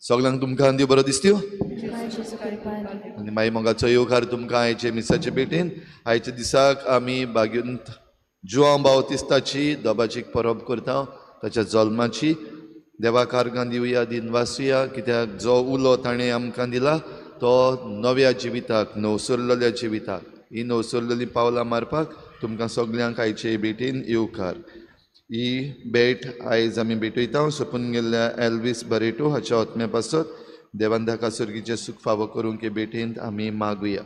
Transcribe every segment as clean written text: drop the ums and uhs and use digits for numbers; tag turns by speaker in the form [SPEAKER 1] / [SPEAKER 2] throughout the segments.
[SPEAKER 1] सगळ्यांक तुमकां देव बरो दिसत्यो आनी मागीर मोगाचो येवकार तुमकां आयचे मिसाचे भेटेन आयच्या दिसाक आमी बागुंत जुआंव बावतिस्ताची दोबाचीक परब करता ताच्या जल्माची देवाक आर्गां दिवया दिन वाचुया कित्याक जो उलो ताणें आमकां दिला तो नव्या जिविताक नवसरलेल्या जिविताक ही नवसरलेली पावलां मारपाक तुमकां सगळ्यांक आयचे भेटेन येवकार ही भेट आयज आमी भेटयता सोंपून गेल्ल्या एल्विस बरेटो हाच्या आत्म्या पासत देवान ताका सर्गीचें सूख फावो करूंक हे भेटेंत आमी मागुया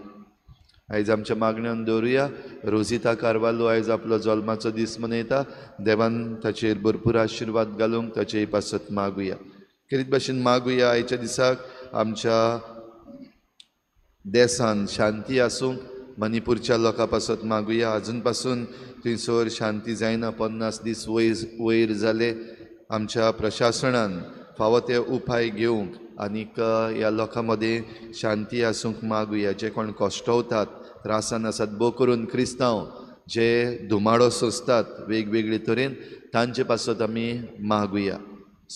[SPEAKER 1] आयज आमच्या मागण्यांत दवरुया रोजिता कारवालो आयज आपलो जल्माचो दीस मनयता देवान ताचेर भरपूर आशिर्वाद घालूंक ताचे पासत मागुया खेरीत भाशेन मागुया आयच्या दिसाक आमच्या देसान शांती आसूंक मणिपूरच्या लोकां पासत मागुया आजून पासून थंयसर शांती जायना 50 दीस वयर जाले आमच्या प्रशासनान फावो ते उपाय घेवंक आनीक ह्या लोकां मदें शांती आसूंक मागुया जे कोण कश्टवतात त्रासान आसात भोव करून क्रिस्तांव जे धुमाडो सोंसतात वेगवेगळे तरेन तांचे पासत आमी मागुया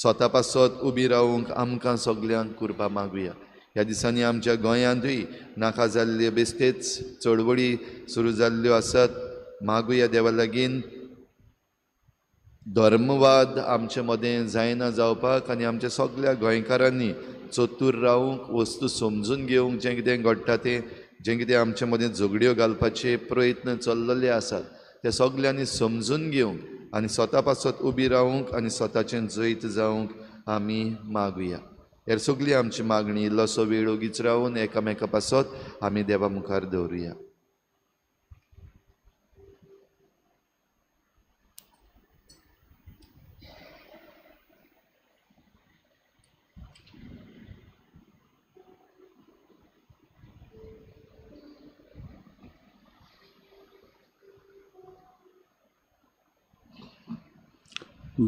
[SPEAKER 1] स्वता पासत उबी रावंक आमकां सगळ्यांक कृपा मागुया ह्या दिसांनी आमच्या गोंयांतूय नाका जाल्ले बेस्तेच चळवळी सुरू जाल्ल्यो आसात मागुया देवा लागीं धर्मवाद आमचे मदें जायना जावपाक आनी आमच्या सगळ्या गोंयकारांनी चतूर रावंक वस्तू समजून घेवंक जें कितें घडटा तें जें कितें आमचे मदें झगड्यो घालपाचे प्रयत्न चल्लेले आसात ते सगळ्यांनी समजून घेवंक आनी स्वता पासत उबी रावंक आनी स्वताचें जैत जावंक आमी मागुया हेर सगळी आमची मागणी इल्लोसो वेळ ओगीच रावन एकामेका पासत आमी देवा मुखार दवरुया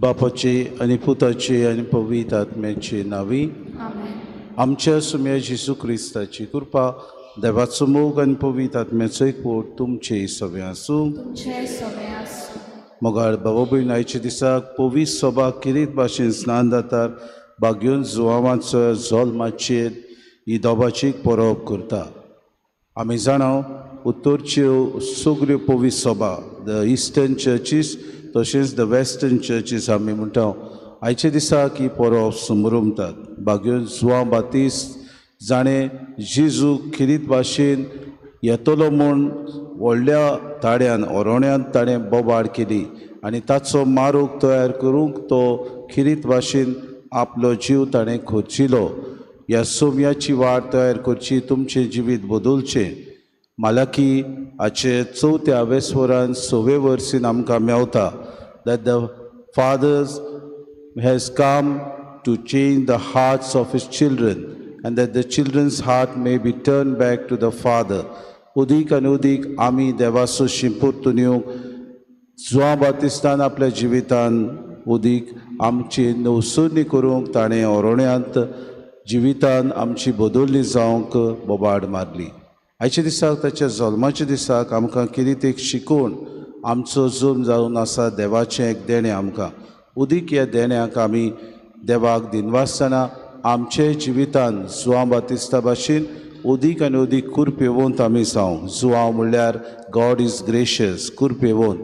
[SPEAKER 2] बापाचे आनी पुताचे आनी पवित्र आत्म्याचे नांवी आमच्या सुम्या जेजू क्रिस्ताची कृपा देवाचो मोग आनी पवित्र आत्म्याचो एकवट तुमचे सगळे आसूं मोगाळ भाव भयण आयच्या दिसाक पवित्र सभाक किरीत भाशेन स्नान जातात बागुंत जुआंवाचो जल्माचेर ही दोबाचीक परब करता आमी जाणाव उत्तरच्यो सगळ्यो पवित्र सभा द इस्टर्न चर्चीस तशेंच द वेस्टर्न चर्चीस आमी म्हणटा आयच्या दिसाक ही परब समरुमतात बागुंत जुआंव बातिस्त जाणें जेजू किरीत भाशेन येतलो म्हूण व्हडल्या ताड्यान ओरोण्यांत ताणें बोबाड केली आनी ताचो मारूक तयार करूंक तो किरीत भाशेन आपलो जीव ताणें खोर्चिलो ह्या सोम्याची वाट तयार करची तुमचें जिवीत बदलचें मालाकी हाचे 4थ्या वेस्वरान 6वे वर्सीन आमकां Mewat that the fathers has come to change the hearts of his children and that the children's heart may be turned back to the father उदीक आनी उदीक आमी देवाचो शिंपतून येवंक जुआंव बातिस्तान आपल्या जिवितान उदीक आमची नवसरणी करूंक ताणें ओरोण्यांत जिवितान आमची बदलली जावंक बोबाड मारली आयच्या दिसाक ताच्या जल्माच्या दिसाक आमकां कितें एक शिकोवन आमचो जल्म जावन आसा देवाचें एक देणें आमकां उदीक ह्या देण्याक आमी देवाक दिनवासतना आमचे जिवितान जुआंव बातिस्ता भाशेन उदीक आनी उदीक कुर्प येवंत आमी जावं जुआंव म्हणल्यार गॉड इज ग्रेशियस कुर्प येवंत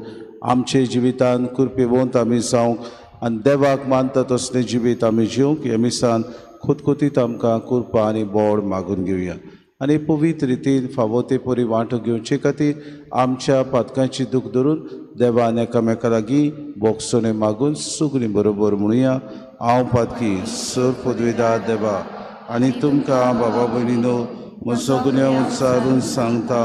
[SPEAKER 2] आमचे जिवितान कुर्प येवंत आमी जावंक आनी देवाक मानता तसलें जिवीत आमी जिवंक हे मिसान खुतखुतीत आमकां कुर्पा आनी बोड मागून घेवया आनी पवित्र रितीन फावो ते परी वांटो घेवचे खातीर आमच्या पातकांची दूख धरून देवान एकामेका लागीं बोगसोने मागून सगळीं बरोबर म्हणुया हांव पातकी सर पदवीदार देवा आनी तुमकां बाबा भयणीनो म्हजो गुन्यांव उच्चारून सांगता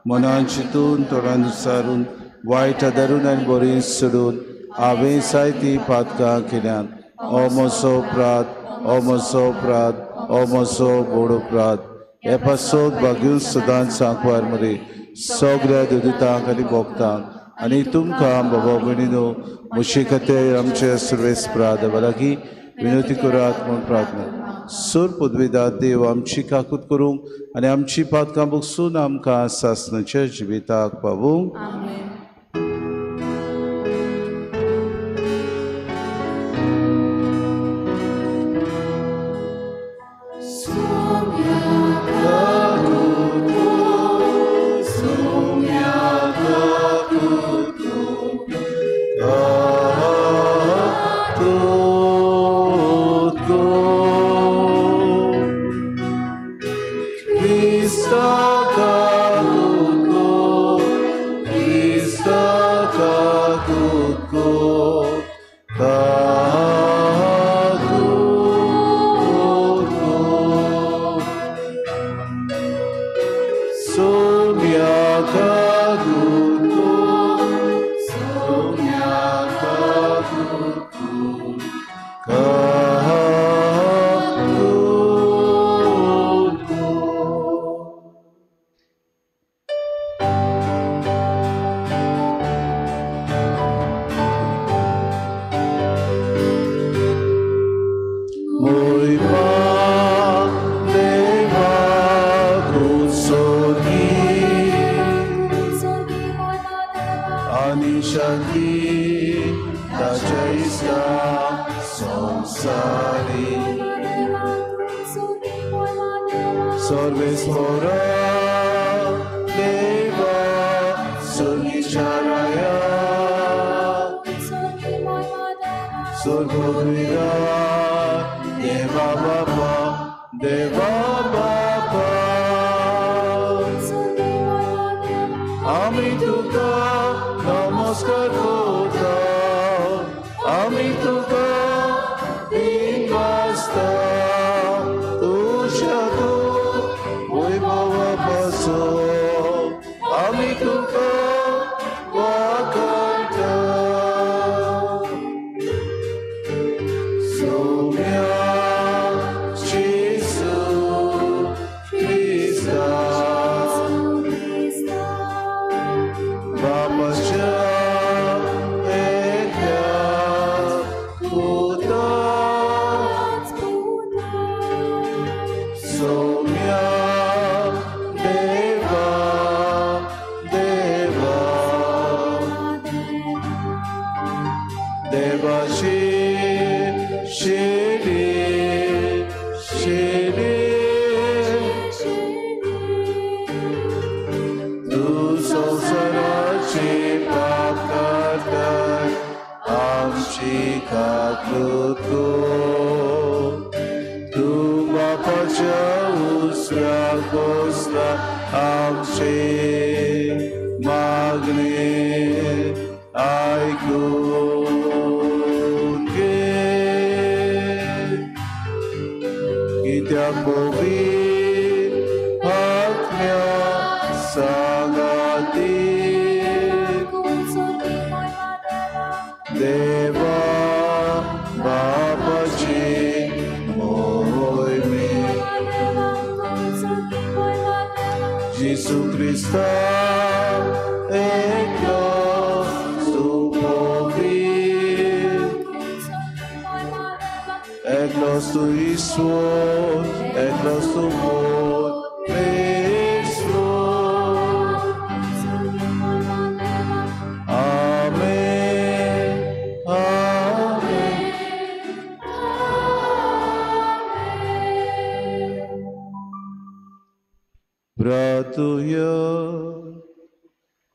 [SPEAKER 2] मनान चिंतून तोंडान उच्चारून वायट धरून आनी बरी सोडून हांवें जायतीं पातकां केल्यान हो म्हजो अपराध हो म्हजो अपराध हो म्हजो व्हड अपराध हे पासत बागुंत सदांच सांकवार मरे सगळ्या दुदितांक आनी भोगतांक आनी तुमकां बाबा भयणीनो म्हजे खातीर आमचे सर्वेस्परा देवा लागीं विनंती करात म्हूण प्रार्थना सर पदवीदार देव आमची काकूत करूंक आनी आमची पातकां बगसून आमकां सासणाच्या जिविताक पावूंक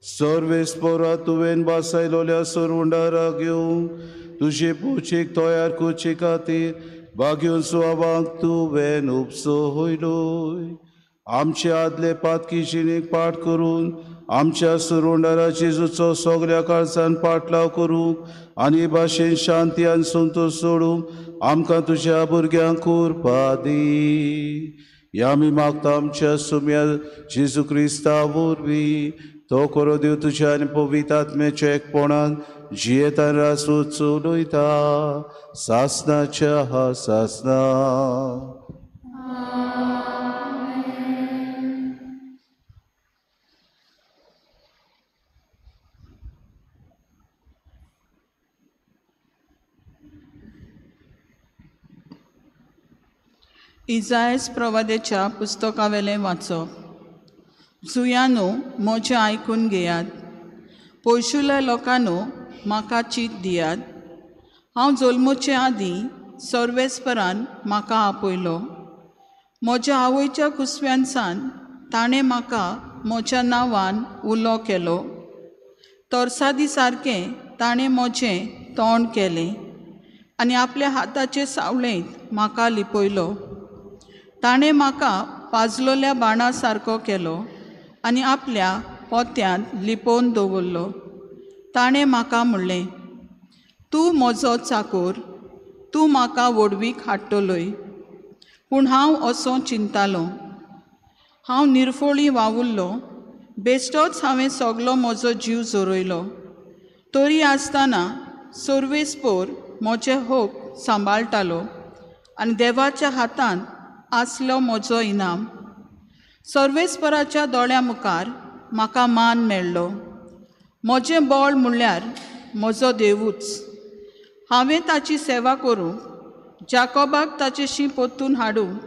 [SPEAKER 2] Sorvespora tuven basailolia sorundara घेऊन तुझे पोचेक तयार कोचे खातीर बागेवन सुवाबांक तुवें उपसो होयलोय. आमचे आदले पातकी जिणेक पाठ करून आमच्या सुरुंडारा जेजूचो सगळ्या काळजान पाटलाव करूंक आनी भाशेन शांती आनी संतोश सोडूंक आमकां तुज्या भुरग्यांक कोरपा दी. या आमी मागता आमच्या सुम्या जेजू क्रिस्ता वरवीं. तो करो देव तुझ्या आनी पवित्र आत्म्याच्या एकपणान जियेता रासू चलयता सासनाच्या सासना.
[SPEAKER 3] इजायस प्रवादेच्या पुस्तकावेलें वाचप. जुयानो मोचे आयकून घेयात, पयशुल्या लोकांनो म्हाका चीत दियात. हांव जल्मोचे आदीं सर्वेस्परान म्हाका आपयलो. म्हज्या आवयच्या कुसव्यांसान ताणें म्हाका म्हज्या नांवान उलो केलो. तोरसादी सारकें ताणें म्हजें तोंड केलें आनी आपल्या हाताचे सावळेंत म्हाका लिपयलो. ताणें म्हाका पाजलोल्या बाणा सारको केलो आनी आपल्या पोत्यांत लिपोवन दवरलो. ताणें म्हाका म्हणलें, तूं म्हजो चाकर, तूं म्हाका व्हडवीक हाडटलोय. पूण हांव असो चिंतालों. हांव निर्फोळी वावुरलो, बेश्टोच हांवें सगलो म्हजो जीव जोरयलो. तरी आसतना सर्वेस्पोर म्हजे होक सांबाळटालो आनी देवाच्या हातांत आसलो म्हजो इनाम. सर्वेस्पराच्या दोळ्यां मुखार म्हाका मान मेळ्ळो. म्हजें बळ म्हणल्यार म्हजो देवूच. हांवें ताची सेवा करूंक, जाकोबाक ताचेशी पोत्तून हाडूंक,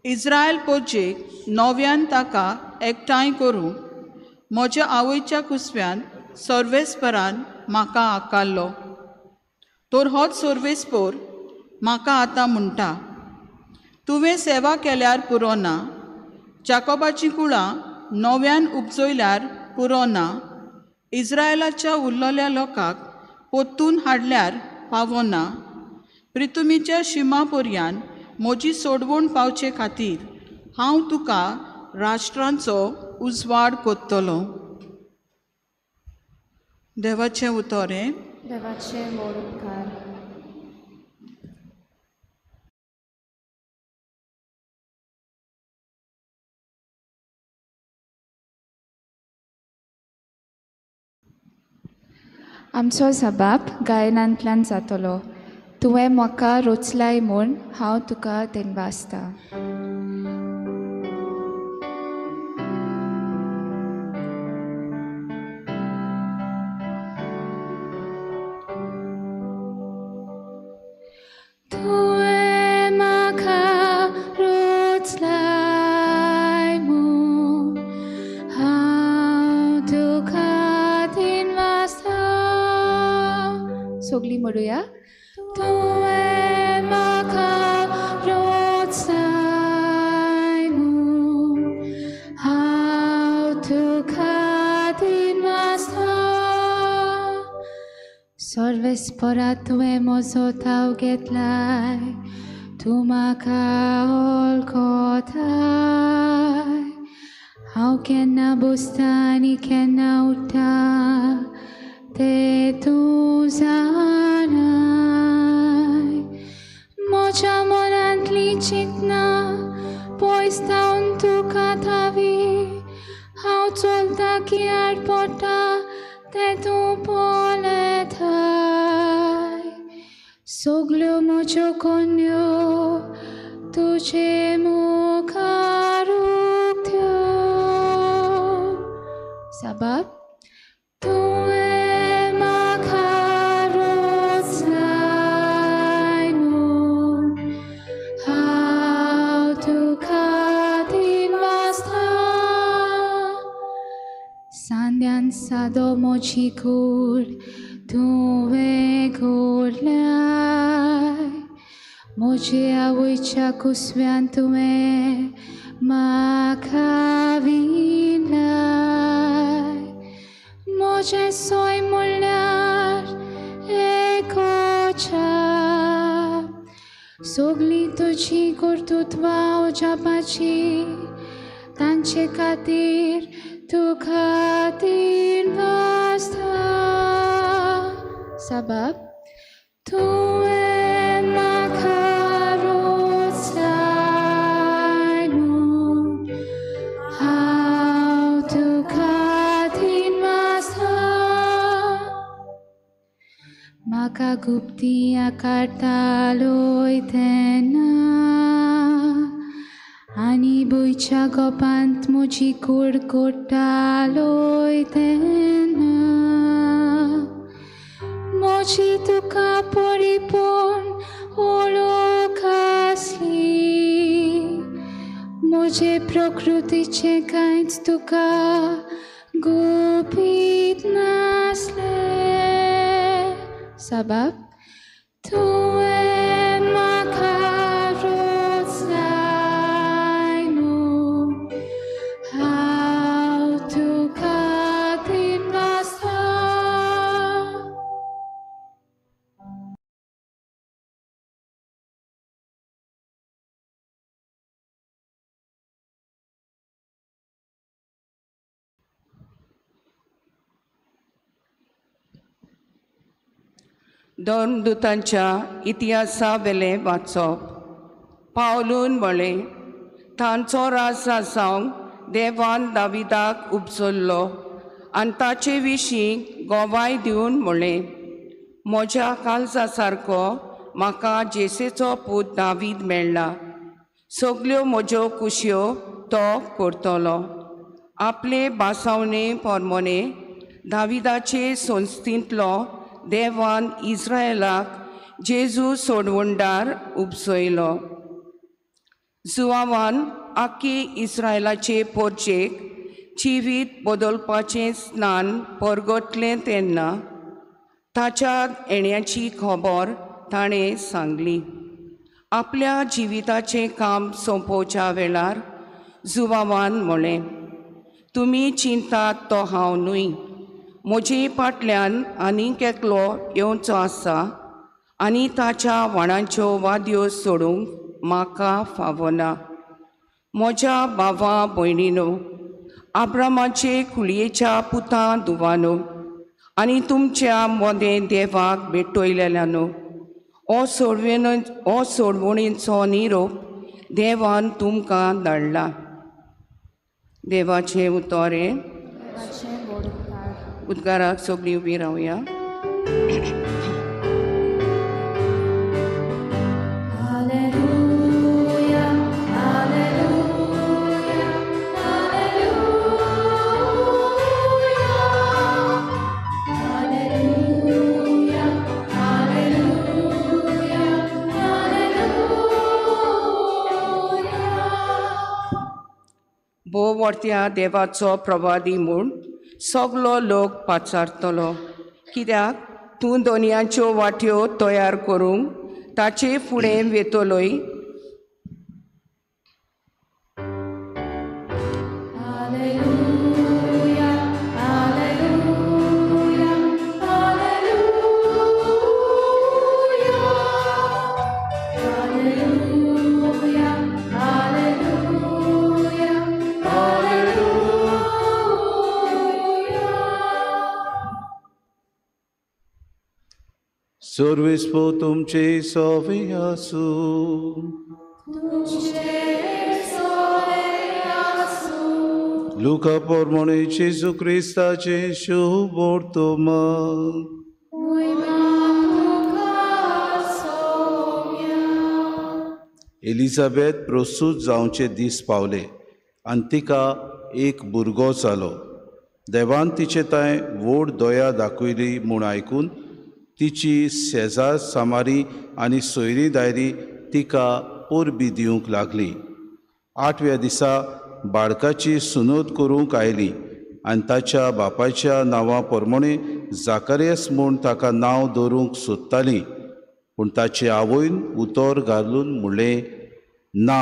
[SPEAKER 3] इस्रायल पोरचेक नव्यान ताका एकठांय करूंक म्हज्या आवयच्या कुसव्यान सर्वेस्परान म्हाका आकारलो. तर होच सर्वेस्पोर म्हाका आतां म्हणटा, तुवें सेवा केल्यार पुरो ना, जाकोबाची कुळां नव्यान उपजयल्यार पुरो ना, इस्रायलाच्या उरलेल्या लोकांक पोत्तून हाडल्यार फावो ना. प्रितुमीच्या शिमा पर्यान म्हजी सोडवण पावचे खातीर हांव तुका राष्ट्रांचो उजवाड कोत्तलों. देवाचें उतोरें.
[SPEAKER 4] देवाचे मोड उपकार. आमचो जबाब गायनांतल्यान जातलो. तुवें म्हाका रोचलाय म्हूण हांव तुका देनवासता. तुवें म्हाका रोचलाय म्हूण हांव तुका देनवासता. सगळीं म्हणुया. तुवें म्हाका रोचलाय म्हूण हांव तुका देनवासता. सर्वेस्परा तुवें म्हजो ताव घेतलाय, तूं म्हाका वळखताय. हांव केन्ना बसता आनी केन्ना उठ्ठा तें तूं जाणाय. म्हज्या मनांतलीं चिंतनां पयस जावन तुका थावी. हांव चलता की आड पडटा तें तूं पळयताय. सगल्यो म्हज्यो कन्यो तुजे मुखार उक्त्यो. साबाब. तुवें म्हाका रोचलाय म्हूण हांव तुका देनवासता. सांद्यान सादो म्हजी कूड तुवें घोरलाय. म्हजे आवयच्या कुसव्यान तुवें म्हाका विणलाय. म्हजें सोय म्हणल्यार एको छाप. सगळीं तुजी कर्तुत्वां ओजापाची, तांचे खातीर तुका देनवासता. साबाब. तुवें म्हाका रोचलाय म्हूण हांव तुका देनवासता. म्हाका गुप्ती आकारतालोय तेन्ना आनी भुंयच्या गोपांत म्हजी कूड कोट्टालोय तेन्ना. म्हजी तुका परिपूर्ण ओळख आसली. म्हजे प्रकृतीचें कांयच तुका गुपीत नासलें. साबाब. तुवें म्हाका रोचलाय म्हूण हांव तुका देनवासता.
[SPEAKER 5] धर्मदुतांच्या इतिहासा वेले वाचप. पावलून म्हळें, तांचो राजा जावंक देवान दाविदाक उपजल्लो आनी ताचे विशीं गोवाय दिवन म्हळें, म्हज्या काळजा सारको म्हाका जेसेचो पूत दावीद मेळ्ळा. सगल्यो म्हज्यो कुशयो तो करतलो. आपले बासावणे पोरमोने दाविदाचे संस्थींतलो देवान इस्रायलाक जेजू सोडवणदार उपसयलो. जुवावान आख्खे इस्रायलाचे पोरचेक जिवीत बदलपाचें स्नान परगटलें तेन्ना ताच्या येण्याची खबर ताणें सांगली. आपल्या जिविताचें काम सोंपोवच्या वेळार जुवावान म्हळें, तुमी चिंतात तो हांव न्हय. म्हजे फाटल्यान आनीक एकलो येवचो आसा आनी ताच्या वाणाच्यो वाद्यो सोडूंक म्हाका फावना. म्हज्या भावा भयणीनो, आब्रामाचे कुळयेच्या पुतां धुवानो आनी तुमच्या मोदें देवाक भेटयलेल्यानो, हो सोडवणेचो निरोप देवान तुमकां धाडला. देवाचें उतोरें. उद्गाराक सगळीं उबीं रावया. भोव वर्त्या देवाचो प्रवादी म्हूण सगलो लोक पाचारतलो, कित्याक तूं दोनयाच्यो वाट्यो तयार करूंक ताचे फुडें वेतलोय.
[SPEAKER 2] सर्वेस्पो तुमचे सोवे आसू. लुका पोरमोणे जेजू क्रिस्ताचे शुभ वर्तमान. एलिझाबेथ प्रसूत जावचे दीस पावले आनी तिका एक भुरगो जालो. देवान तिचे ताय व्हड दया दाखयली म्हूण आयकून तिची शेजार सामारी आनी सोयरी दायरी तिका परबी दिवंक लागली. 8व्या दिसा बाळकाची सुनोद करूंक आयली आनी ताच्या बापायच्या नांवा प्रमाणे जाकारियास म्हूण ताका नांव दवरूंक सोदताली. पूण ताचे आवयन उतर घालून म्हणलें, ना,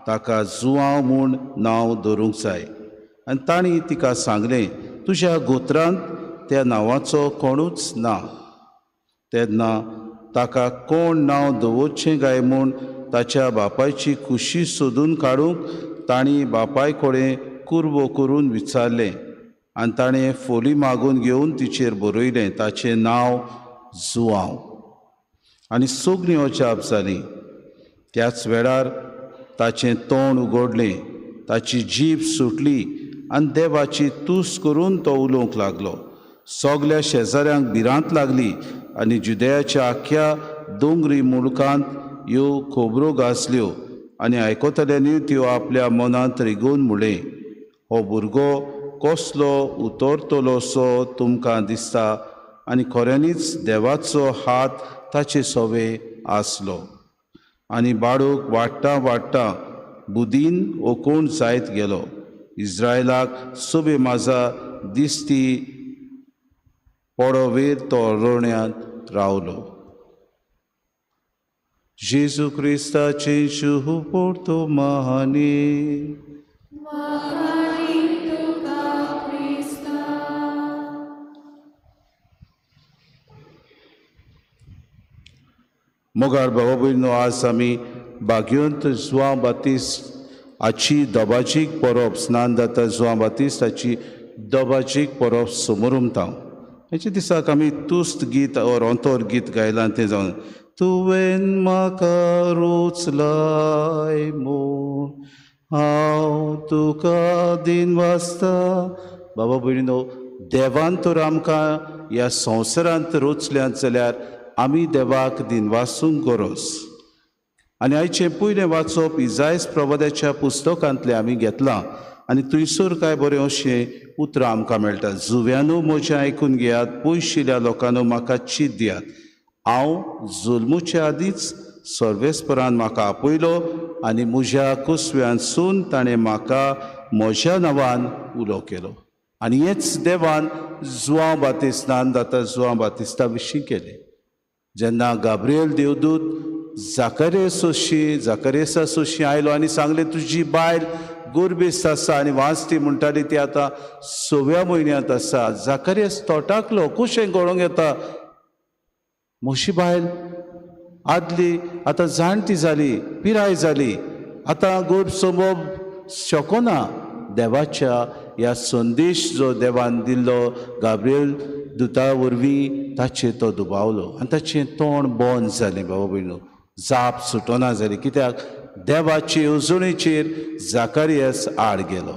[SPEAKER 2] ताका जुआंव म्हूण नांव दवरूंक जाय. आनी तांणी तिका सांगलें, तुज्या गोत्रांत त्या नांवाचो कोणूच ना. तेन्ना ताका कोण नांव दवरचें काय म्हूण ताच्या बापायची खुशी सोदून काडूंक तांणी बापाय कडेन कुरवो करून विचारलें आनी ताणें फोली मागून घेवन तिचेर बरयलें, ताचें नांव जुआंव. आनी सगळीं अजाप जालीं. त्याच वेळार ताचें तोंड उगडलें, ताची जीब सुटली आनी देवाची तुस करून तो उलोवंक लागलो. सगल्या शेजाऱ्यांक भिरांत लागली आनी जुदेयाच्या आख्या दोंगरी मुलकांत ह्यो खबरो गाजल्यो आनी आयकतल्यांनी त्यो आपल्या मनांत रिगोवन म्हणलें, हो भुरगो कसलो उतरतलो सो तुमकां दिसता आनी खऱ्यांनीच देवाचो हात ताचे सोवे आसलो. आनी बाळूक वाडटा वाडटा बुदीन ओकूण जायत गेलो. इस्रायलाक सोबे माझा दिसती पडोवेर तो रोण्यांत रावलो. जेजू क्रिस्ताचे शुभ वर्तमाने. मोगाळ भावा भयणीनो, आज आमी भाग्यवंत जुआंव बातिस्ट हाची दोबाचीक परब, स्नानदाता जुआंव बातिस्ट हाची दोबाचीक परब समोर उमतांव. हेचे दिसाक आमी तुस्त गीत और अंतोर गीत गायलां तें जावन तुवें म्हाका रोचलाय म्हूण हांव तुका दिन वाचता. बाबा भयणीनो, देवान तर आमकां ह्या संवसारांत रोचल्यांत जाल्यार आमी देवाक दिन वाचूंक गरज. आनी आयचें पयलें वाचप इजायस प्रवाद्याच्या पुस्तकांतलें आमी घेतलां आनी थंयसर कांय बरें अशें उतरां आमकां मेळटा. जुव्यानो म्हजें आयकून घेयात, पयशिल्ल्या लोकांनो म्हाका चीत दियात. हांव जुल्मुच्या आदींच सर्वेस्परान म्हाका आपयलो आनी म्हज्या कुसव्यांसून ताणें म्हाका म्हज्या नांवान उलो केलो. आनी हेंच देवान जुआंव बातिस्तान जाता जुआंव बातिस्ता विशीं केलें. जेन्ना गाब्रिएल देवदूत जाकारेसा सोशी आयलो आनी सांगलें तुजी बायल गोरबेस्त आसा आनी वाचती म्हणटाली ती आतां 6व्या म्हयन्यांत आसा. जाकारेस तोटाकलो, कशें कळोंक येता म्हजी बायल आदली आतां जाणटी जाली, पिराय जाली, आतां गोड सोंपोवप शकोना. देवाच्या ह्या संदेश जो देवान दिल्लो गाब्रिएल दुता वरवीं ताचेर तो दुबावलो आनी ताचें तोंड बंद जालें. बाबा भयणो, जाप सुटोना जाली, कित्याक देवाचे येवजणेचेर जाकारियास आड गेलो.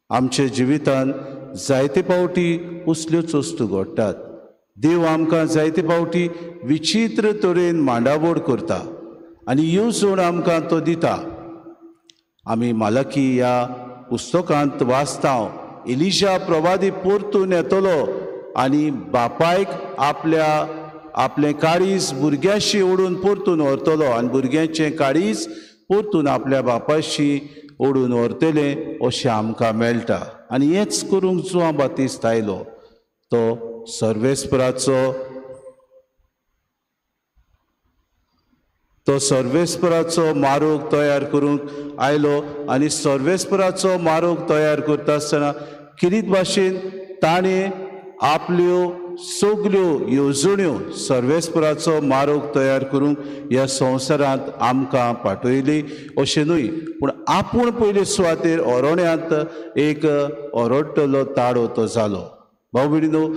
[SPEAKER 2] आमच्या जिवितांत जायते फावटी असल्योच वस्तू घडटात. देव आमकां जायते फावटी विचित्र तरेन मांडावळ करता आनी येवजण आमकां तो दिता. आमी मालाकी ह्या पुस्तकांत वाचता एलिशा प्रवादी परतून येतलो आनी बापायक आपलें काळीज भुरग्याशी ओडून परतून व्हरतलो आनी भुरग्याचें काळीज परतून आपल्या बापायशी ओडून व्हरतलें अशें आमकां मेळटा. आनी हेंच करूंक जुआंव बातिस्त आयलो. तो सर्वेस्पराचो मारूग तयार करूंक आयलो आनी सर्वेस्पराचो मारूग तयार करता आसतना किरीत भाशेन ताणें आपल्यो सगल्यो येवजण्यो सर्वेस्पराचो मारूग तयार करूंक ह्या संवसारांत आमकां पाठयली अशें न्हय, पूण आपूण पयले सुवातेर ओरोण्यांत एक ओरोडटलो ताळो तो जालो. भाव भयणीनो,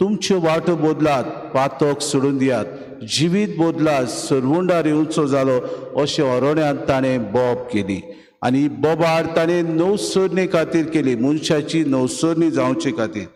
[SPEAKER 2] तुमच्यो वाटो बदलात, पातोक सोडून दियात, जिवीत बदलात, सरवंडार येवचो जालो अशें ओरोण्यांत ताणें बोब केली. आनी बोबार ताणें नवसरणे खातीर केली, मनशाची नवसरणी जावचे खातीर.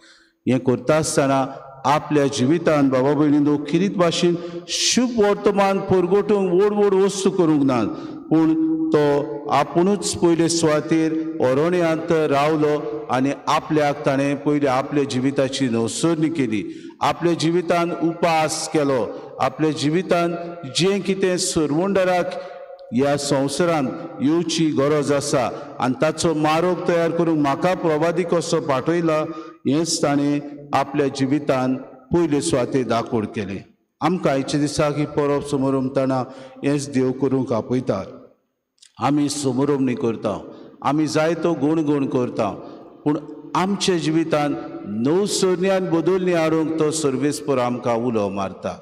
[SPEAKER 2] हें करता आसतना आपल्या जिवितांत बाबा भयणीनो किरीत भाशेन शुभ वर्तमान परगटूंक व्हड व्हड वस्तू करूंक ना, पूण तो आपुणूच पयले सुवातेर ओरोण्यांत रावलो आनी आपल्याक ताणें पयलीं आपल्या जिविताची नवसरणी केली. आपल्या जिवितांत उपास केलो, आपल्या जिवितांत जें कितें सरवंडराक ह्या संवसारांत येवची गरज आसा आनी ताचो मारोग तयार करूंक म्हाका प्रवादी कसो पाठयला हेंच ताणें आपल्या जिवितांत पयले सुवातेर दाखोड केलें. आमकां आयच्या दिसाक ही परब समारंभताना हेंच देव करूंक आपयता. आमी समारंभणी करता, आमी जायतो गुणगुण करता, पूण आमच्या जिवितांत नवसरण्यान बदलणी हाडूंक तो सर्वेस्पर आमकां उलो मारता.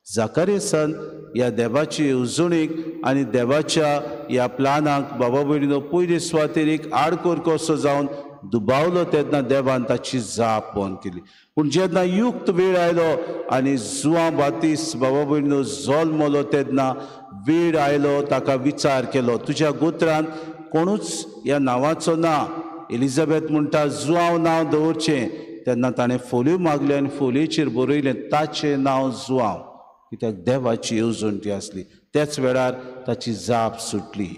[SPEAKER 2] जाकारेसान ह्या देवाचे येवजणेक आनी देवाच्या ह्या प्लानाक बाबा भयणीनो पयले सुवातेर एक आडकोर कसो जावन दुबावलो तेन्ना देवान ताची जाप बंद केली. पूण जेन्ना युक्त वेळ आयलो आनी जुआंव बातिस्त बाबा भयणीनो जल्मलो तेन्ना वेळ आयलो, ताका विचार केलो तुज्या गोत्रांत कोणूच ह्या नांवाचो ना. एलिझाबेथ म्हणटा जुआंव नांव दवरचें, तेन्ना ताणें फोल्यो मागल्यो आनी फोल्येचेर बरयलें ताचें नांव जुआंव, कित्याक देवाची येवजण ती आसली. त्याच वेळार ताची जाप सुटली.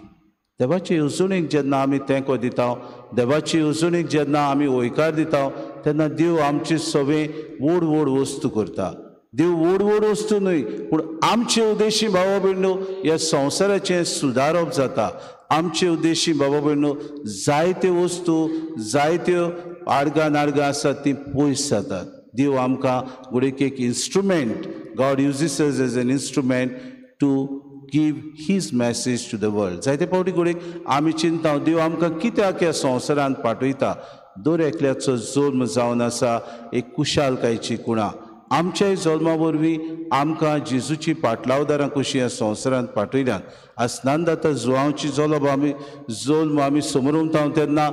[SPEAKER 2] देवाचे येवजणेक जेन्ना आमी तेंको दिता, देवाचे येवजणेक जेन्ना आमी होयकार दिता, तेन्ना देव आमचे सगळे व्हड व्हड वस्तू करता. देव व्हड व्हड वस्तू न्हय, पूण आमचे उद्देशी बाबा भयणो ह्या संवसाराचें सुदारप जाता. आमचे उद्देशी बाबा भयणो जायत्यो वस्तू, जायत्यो आडगां नाडगां आसात ती पयस जातात. देव आमकां घडये एक instrument, God uses us as an instrument to give his message to the world. जायते फावटी घडये आमी चिंता देव आमकां कित्याक ह्या संवसारांत पाठयता. दर एकल्याचो जल्म जावन आसा एक कुशालकायेची कुणा. आमच्याय जल्मा वरवीं आमकां जेजूची पाटलावदारां कशीं ह्या संवसारांत पाठयल्यात. आसनान जाता जुआंवची जल्म आमी समारंभ तेन्ना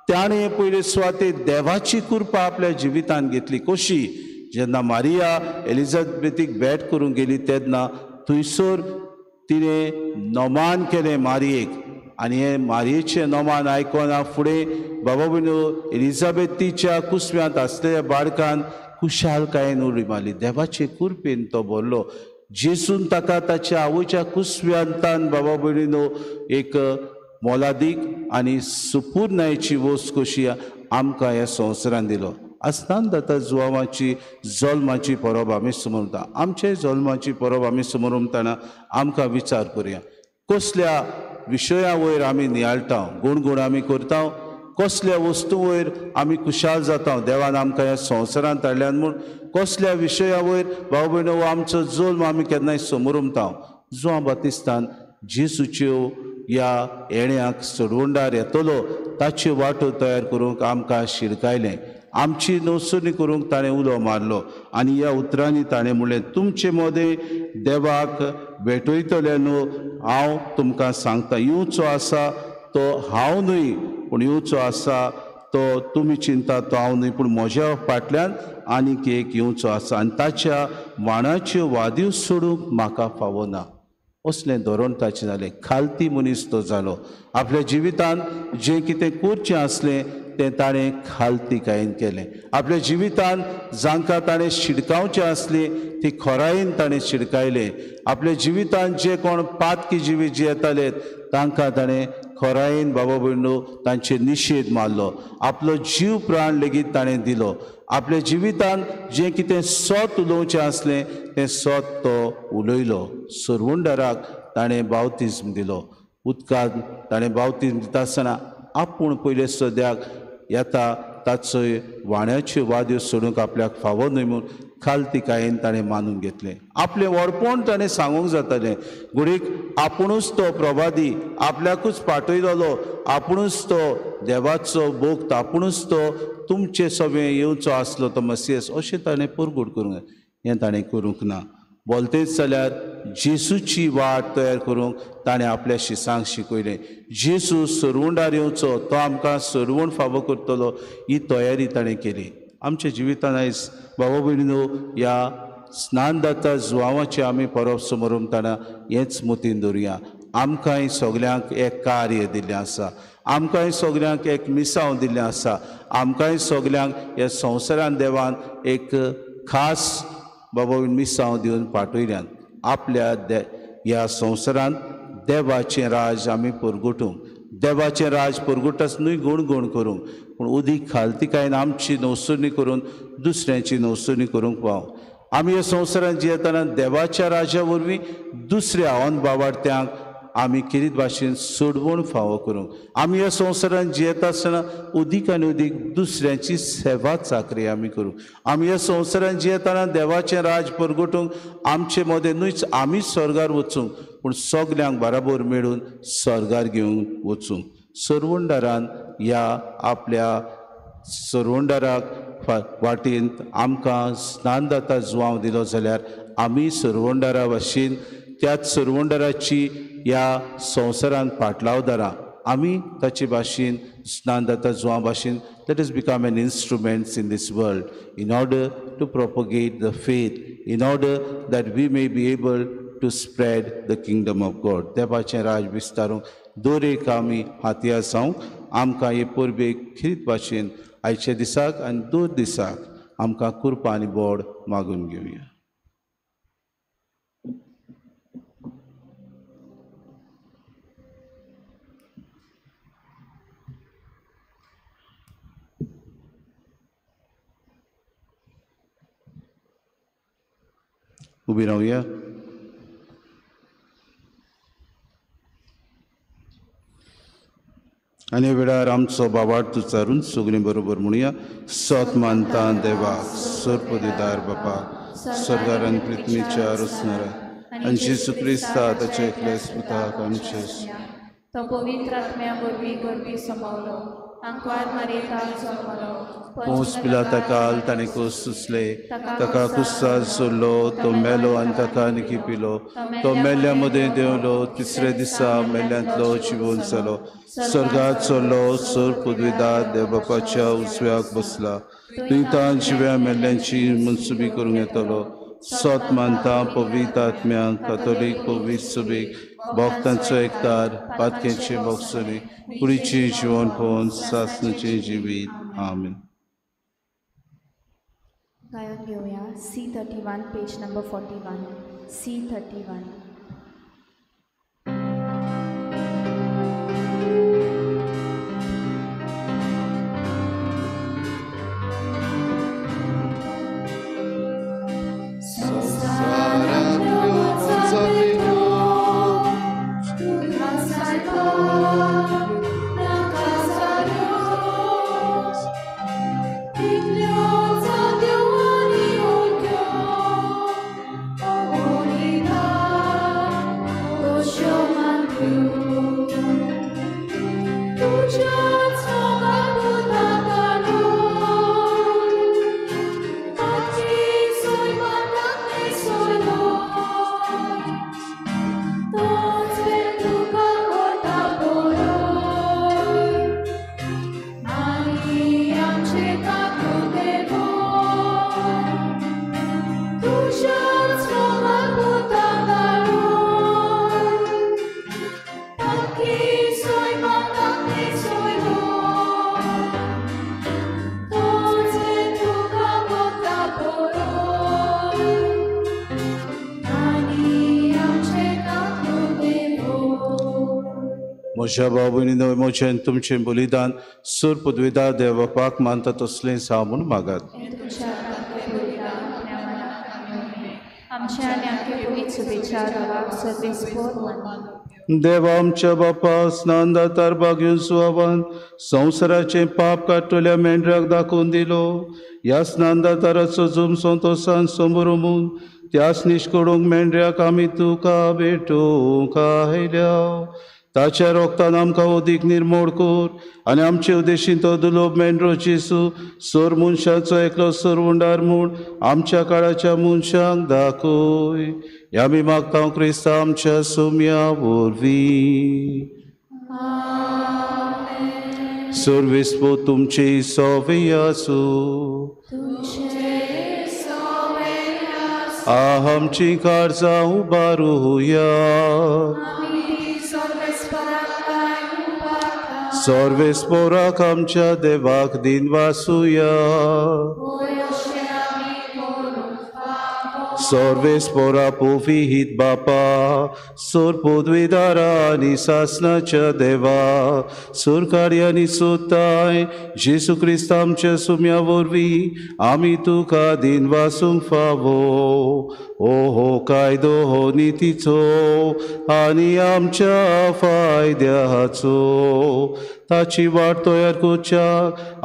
[SPEAKER 2] त्याने पयले सुवातेर देवाची कृपा आपल्या जिवितांत घेतली. कशी? जेन्ना मारिया एलिझाबेथीक भेट करूंक गेली तेन्ना थंयसर तिणें नोमान केलें मारयेक, आनी हे मारयेचें नोमान आयकोना फुडें बाबा भयणो एलिझाबेथीच्या कुसव्यांत आसलेल्या बाळकान कुशालकायेन उडी मारली. देवाचे कृपेन तो भरलो. जेसून ताका ताच्या आवयच्या कुसव्यांतान बाबा भयणीनो एक मोलादीक आनी सुपूर्णायेची वस्त कशी आमकां ह्या संवसारान दिलो. आसतान जाता जुवांवाची जल्माची परब आमी समोरता. आमचे जल्माची परब आमी समोरताना आमकां विचार करुया, कसल्या विशया वयर आमी नियाळटा, गुणगुण आमी करता, कसल्या वस्तू वयर आमी खुशाल जाता. देवान आमकां ह्या संवसारांत हाडल्यान म्हूण कसल्या विशया वयर भाव भयणो आमचो जल्म आमी केन्नाय समोरता. जुवां बातिस्तान जेसूच्यो ह्या येण्याक सडवंडार येतलो ताच्यो वाटो तयार करूंक आमकां शिडकायलें. आमची नोसणी करूंक ताणें उलो मारलो आनी ह्या उतरांनी ताणें म्हणलें, तुमचे मोदें देवाक भेटयतले न्हू. हांव तुमकां सांगता, येवचो आसा तो हांव न्हय, पूण येवचो आसा तो तुमी चिंता तो हांव न्हय, पूण म्हज्या फाटल्यान आनीक एक येवचो आसा आनी ताच्या वाणाच्यो वादयो सोडूंक म्हाका फावना. असलें धोरण ताचें जालें. खालती मनीस तो जालो. आपल्या जिवितांत जें कितें करचें आसलें तें ताणें खालतीकायेन केलें. आपल्या जिवितांत जांकां ताणें शिडकावचें आसलें ती खोरायेन ताणें शिडकायलें. आपल्या जिवितांत जे कोण पातकी जिवीत जियेताले तांकां ताणें खोरायेन बाबा भयणो तांचे निशेध मारलो. आपलो जीव प्राण लेगीत ताणें दिलो. आपल्या जिवितांत जें कितें सोत उलोवचें आसलें तें सोत तो उलयलो. सरवंडाराक ताणें बावतिस्म दिलो. उदकांत ताणें बावतिस्म दिता आसतना आपूण पयले सद्याक येता ताचो वाण्याच्यो वाद्यो सोडूंक आपल्याक फावो न्हय म्हूण खालतीकायेन ताणें मानून घेतलें. आपलें व्हडपण ताणें सांगूंक जातालें. घडीक आपुणूच तो प्रभादी, आपल्याकूच पाटयलोलो, आपुणूच तो देवाचो भोक्त, आपुणूच तो तुमचे सगळें येवचो आसलो तो मसियस, अशें ताणें परगूट करूंक जाय. हें ताणें करूंक ना. बोलतेच जाल्यार जेसूची वाट तयार करूंक ताणें आपल्या शिसांक शिकयलें. जेसू सरवंडार येवचो, तो आमकां सरवण फावो करतलो, ही तयारी ताणें केली. आमच्या जिवितांत आयज बाबा भयणीनो ह्या स्नान जाता जुवांवाचें आमी परब समोरताना हेंच मतीन दवरुया. आमकांय सगल्यांक एक कार्य दिल्लें आसा. आमकांय सगल्यांक एक मिसांव दिल्लें आसा. आमकांय सगल्यांक ह्या संवसारान देवान एक खास बाबा मिसांव दिवन पाठयल्यान. आपल्या ह्या संवसारांत देवाचें राज आमी परगटूंक, देवाचें राज परगटस न्हय गुणगुण करूंक, पूण उदीक खालतीकायेन आमची नवसणी करून दुसऱ्यांची नवसणी करूंक पाव. आमी ह्या संवसारांत जियेतना देवाच्या राजा वरवीं दुसऱ्या अवन बावार्थ्यांक आमी कितें भाशेन सोडवण फावो करूंक. आमी ह्या संवसारांत जियेता आसतना उदीक आनी उदीक दुसऱ्यांची सेवा चाकरी आमी करूंक. आमी ह्या संवसारांत जियेतना देवाचें राज परगटूंक आमचे मदें न्हयच आमी स्वर्गार वचूंक, पूण सगल्यांक बराबर मेळून स्वर्गार घेवन वचूंक. सरवंडारान ह्या आपल्या सरवंडाराक वाटेन आमकां स्नानदाता जुवांव दिलो जाल्यार आमी सरवंडारा भाशेन त्याच सरवंडाराची ह्या संवसारांत पाटलावदारां आमी ताचे भाशेन स्नानदाता जुवां भाशेन let us become an instruments in this world in order to propagate the faith, in order that we may be able to spread the kingdom of God. देवाचें राज विस्तारूंक दर एक आमी हातयार जावंक आमकां हे परबेक खरीत भाशेन आयच्या दिसाक आनी दर दिसाक आमकां कृपा आनी बोड मागून घेवया. उबी रावया. आनी वेळार आमचो बाबार्थ उच्चारून सगळीं बरोबर म्हणुया. सत मानता देवाक, सर्पदिदार बापाक, स्वर्गार आनी पृथ्वीच्या रचणारा आनी जेजू क्रिस्ता ताचे एकल्याच पुताक आमचे
[SPEAKER 4] तो पवित्र आत्म्या वरवीं गरबी समावलो आंकवार मरेताक जल्मलो
[SPEAKER 2] पोंस पिलाता काल ताणें कुस सुसले ताका कुस्सार सोडलो तो मेलो आनी ताका निखिपिलो तो मेल्ल्या मदें देंवलो तिसऱ्या दिसा मेल्ल्यांतलो जिवून जालो स्वर्गात चडलो सोर पदवीदार देवबापाच्या उजव्याक बसला थंय तां जिव्या मेल्ल्यांची मनसुबी करूंक येतलो सोत मानता पवित्र आत्म्यांक कातोलीक पवित्र सभेक भक्तांचो एकतार पातकेंचे भोगसरी कुडीचें जिवन पोवन सासणेचें जिवीत आमीन.
[SPEAKER 4] गायन घेवया C31 पेज नंबर 41 C31.
[SPEAKER 2] म्हज्या भाव भयणीनो म्हजें तुमचें बलिदान सूर पदवीदार देवबापाक मानता तसलें जावं म्हूण मागात. देवा आमच्या बापा स्नानदातार भाग्यून सुवावान संवसाराचें पाप काडटल्या मेंढऱ्याक दाखोवन दिलो ह्या स्नानदाताराचो जुम संतोशान समोर उमून त्याच निश्कडूंक मेंढऱ्याक आमी तुका भेटूंक आयल्या ताच्या रोगतान आमकां अदीक निर्मोळ कोर आनी आमचे उद्देशीन तो दुलोब मेंढरो जेसू सोर मनशांचो एकलो सोरवंडार म्हूण आमच्या काळाच्या मनशांक दाखय ह्या आमी मागता क्रिस्ता आमच्या सोम्या वरवीं. सोर्वेस्पो तुमची सवय आसूं आमची काळजां उबारुया सर्वेस्पोराक आमच्या देवाक दिन वासुया सर्वेस्पोरा पोविहीत बापा सोर पदवीदारा आनी सासणाच्या देवा सोर कार्यानी सोदताय जेसू क्रिस्त आमच्या सुम्या वरवीं आमी तुका दिन वासूंक फावो हो कायदो हो नितीचो आनी आमच्या फायद्याचो ताची वाट तयार करच्या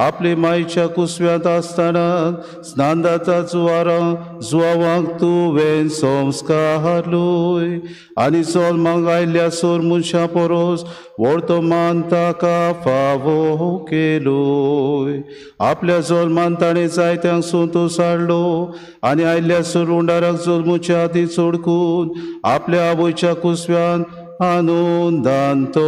[SPEAKER 2] आपले मायेच्या कुसव्यांत आसतना स्नानदाता जुवावांक तुवें संस्कार लोय आनी जल्माक आयिल्ल्या सोर मनशां परोस व्हडतो मान ताका फावो केलोय आपल्या जल्मान ताणें जायत्यांक संतोश हाडलो आनी आयिल्ल्या सोरवंडाराक जल्मुच्या आदीं सोडकून आपल्या आवयच्या कुसव्यान आनंदान तो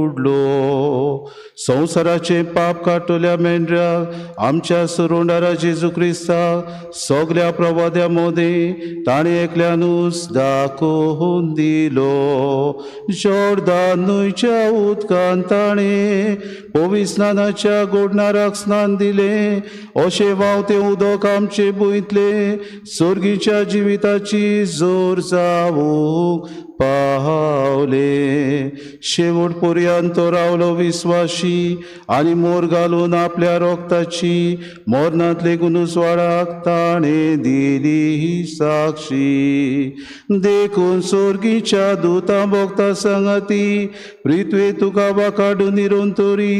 [SPEAKER 2] उडलो संवसाराचे पाप काडटल्या मेंढऱ्याक आमच्या सोरवंडारा जेजू क्रिस्ताक सगल्या प्रवाद्या मदीं ताणें एकल्यानूच दाखोवन दिलो जॉर्दान न्हंयच्या उदकांत ताणें पवित्र स्नानाच्या गोडणाराक स्नान दिलें अशें व्हांवतें उदक आमचे भुंयतलें सर्गीच्या जिविताची जोर जावूंक पावले शेवट पर्यंत तो रावलो विस्वाशी आनी मोर घालून आपल्या रोगताची मरणांतले गुणुसवाडाक ताणें दिली साक्षी देखून सर्गीच्या दुतां भोगता सांगाती पृथ्वी तुका वाकाडून निरंतरी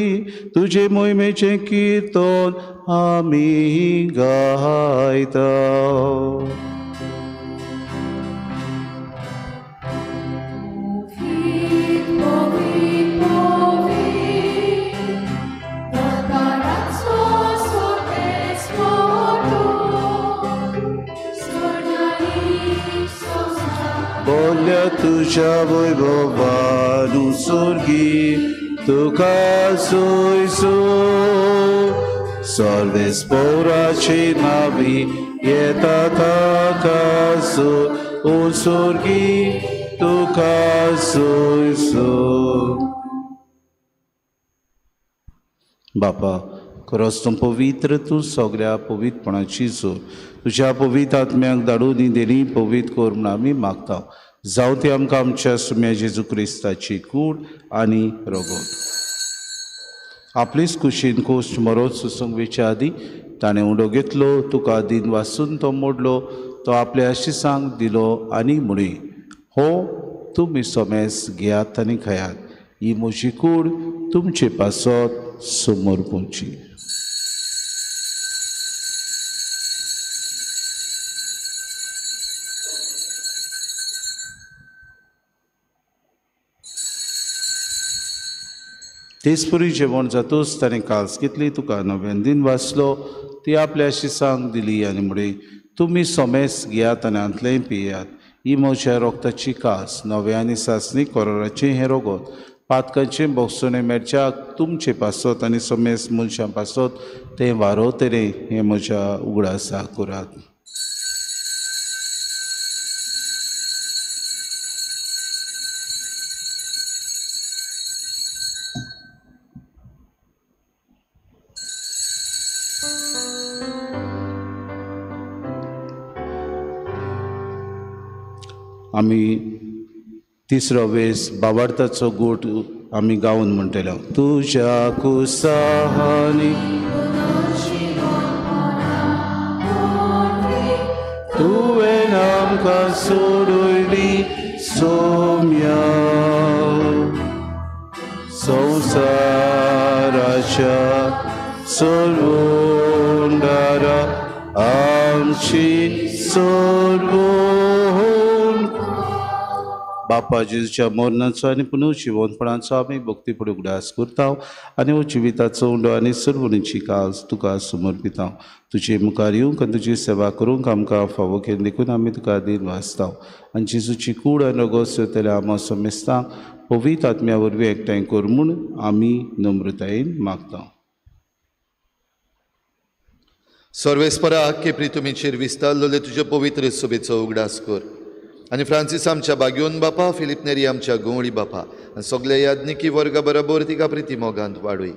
[SPEAKER 2] तुजे मोहिमेचें किर्तन आमी गायता. बोल्या तुझ्या वैभवान उसर्गी तुका सोयसो सर्वेस पौराची नावी येता ताका उसर्गी तुका सोयसो. बापा खरोच तूं पवित्र, तूं सगळ्या पवित्रपणाची जोर तुज्या पवित्र आत्म्याक धाडून दिली पवित्र कर म्हूण आमी मागता. जावं ती आमकां आमच्या सुम्या जेजू क्रिस्ताची कूड आनी रगत. आपलीच कुशीन खोश मरोत सुसूंक वेच्या आदी ताणें उडो घेतलो, तुका दिन वाचून तो मोडलो, तो आपल्या आशिसांक दिलो आनी म्हणी हो तुमी सोमेस घेयात आनी खायात, ही म्हजी कूड तुमचे पासत समोर पोवची. तेच परी जेवण जातूच ताणें काल्स घेतली, तुका नव्यान दिन वाचलो, ती आपल्या शिसांक दिली आनी म्हणी तुमी सोमेस घेयात आनी आंतलें पियात, ही म्हज्या रोगताची कास, नव्या आनी सासणी कोराचें हें रगत, पातकांचें बोगसोने मेरच्याक तुमचे पासत आनी सोमेस मनशां पासत तें वारोतरे हें म्हज्या उगडासा करात. आमी तिसरो वेस बाबार्थाचो गोट आमी गावन म्हणटलो. तुज्या कुसाहानी तुवें आमकां सोडूयली सोम्या, संवसाराच्या सोडूंडारा आमची सोडून. बापा जेजूच्या मरणाचो आनी पुनः जिवनपणाचो आमी भक्ती फुडें उगडास करता आनी हो जिविताचो उंडो आनी सर्वणीची कास तुका समर्पिता. तुजे मुखार येवंक आनी तुजी सेवा करूंक आमकां फावो केन्न देखून आमी तुका दिन वाचता आनी जेजूची कूड आनी रगत सेवतल्या आमा समेस्तांक पवित्र आत्म्या वरवीं एकठांय कर म्हूण आमी नम्रतायेन मागता.
[SPEAKER 1] सर्वेस्परा आख्खे प्रितुमेचेर विस्तारलोले तुज्या पवित्र सोबेचो उगडास कर आनी फ्रांसीस आमच्या बागयोन बापा, फिलिप नेरी आमच्या गवळी बापा आनी सगळे याज्ञिकी वर्गा बरोबर तिका प्रिती मोगांत वाडय.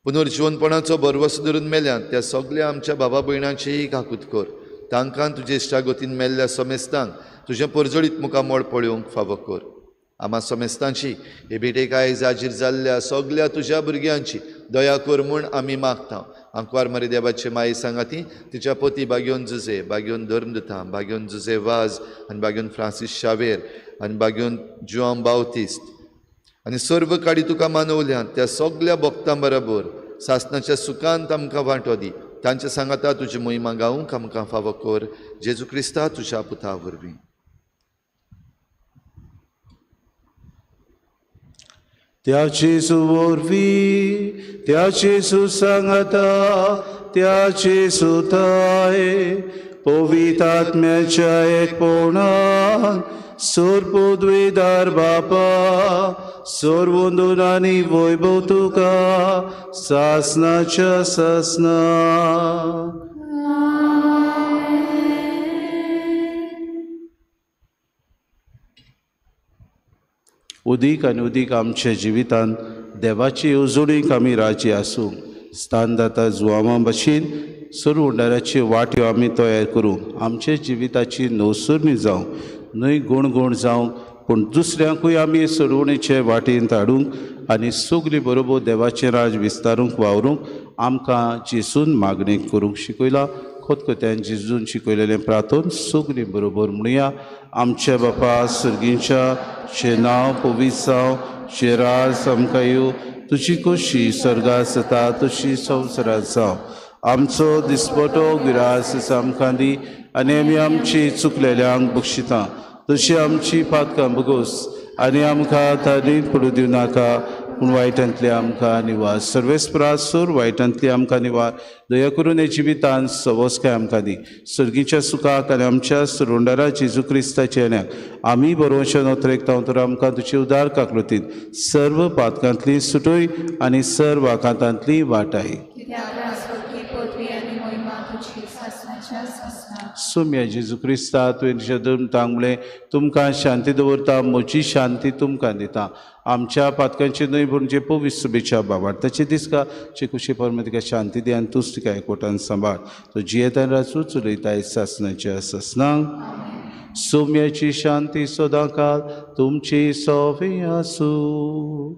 [SPEAKER 1] पुनर्जीवनपणाचो बरवस धरून मेल्यांत त्या सगळ्या आमच्या बाबा भयणांचीय काकूत कर. तांकां तुजे इश्टागतीन मेल्ल्या समेस्तांक तुजें परजळीत मुखार मोड पळोवंक फावो कर. आमा समेस्तांची हे भेटेक आयज हाजीर जाल्ल्या सगळ्या तुज्या भुरग्यांची दया कर म्हूण आमी मागता. आंकवार मरे देवाचे माये सांगाती तिच्या पती बागयोन जुजे, बागयोन धर्मदता, बागयोन जुजे वाज आनी बागयोन फ्रांसीस शावेर आनी बागयोन जुआंव बावतिस्ट आनी सर्व काडी तुका मानवल्यांत त्या सगळ्या भक्तां बरोबर सासणाच्या सुखांत आमकां वांटो दी. तांच्या सांगाता तुजी मोहिमा गावूंक आमकां फावो कर. जेजू क्रिस्ता तुज्या पुता वरवीं.
[SPEAKER 2] त्याची सुवरवी त्याची सुसंगता त्याची सुताय पवित्र आत्म्याच्या एकपणान सोरपोद्वेदार बापा सोरवंदून आनी वैभव तुका सासनाच्या सासना. उदीक आनी उदीक आमच्या जिवितान देवाची येवजणीक आमी राजी आसूं. स्थानदाता जुआंवा भाशेन सर्व उंडाराची वाट्यो आमी तयार करूं. आमचे जिविताची नवसुर्णी जावं, न्हय गुणगुण जावं, पूण दुसऱ्यांकूय आमी सोडवणेचे वाटेन धाडूंक आनी सगळीं बरोबर देवाचें राज विस्तारूंक वावरूंक आमकां जेजून मागणी करूंक शिकयला. खोतकोत्यान जेजून शिकयलेलें प्रार्थोन सगळीं बरोबर म्हणुया. आमच्या बापा सर्गींच्या शे नांव पवित्र जावं, शे राज आमकां येवं, तुजी खोशी स्वर्गांत जाता तशी संवसारांत जावं. आमचो दिसपटो गिरास आमकां दी आनी आमी आमची चुकलेल्यांक बक्षिता तशी आमची पातकां बगोस आनी आमकां तारीक पडूं दिवं नाका पूण वायटांतली आमकां निवार. सर्वेस्परासूर वायटांतली आमकां निवार. दया करून हे जिवितांत सवस्काय आमकां दी. सर्गीच्या सुखाक आनी आमच्या सुरोंडारा जेजू क्रिस्ताच्या येण्याक आमी बरोवशें नोतरेकता तर आमकां तुजी उदार काकलुतीन सर्व पातकांतली सुटोय आनी सर्व आकांतांतली वाटाय. सुम्या जेजू क्रिस्ता तुवें धर्म तांगले तुमकां शांती दवरता, म्हजी शांती तुमकां दिता. आमच्या पातकांची न्हय पूण जे पवित्र शुभेच्छा बाबाड ताचे दिसका चे खुशी परमे तिका शांती दी आनी तूंच तिका एकवटान सांबाळ. तो जियेता राचू चलयताय सासणाच्या ससनांक. सौम्याची शांती सदां काल तुमची सोवे आसूं.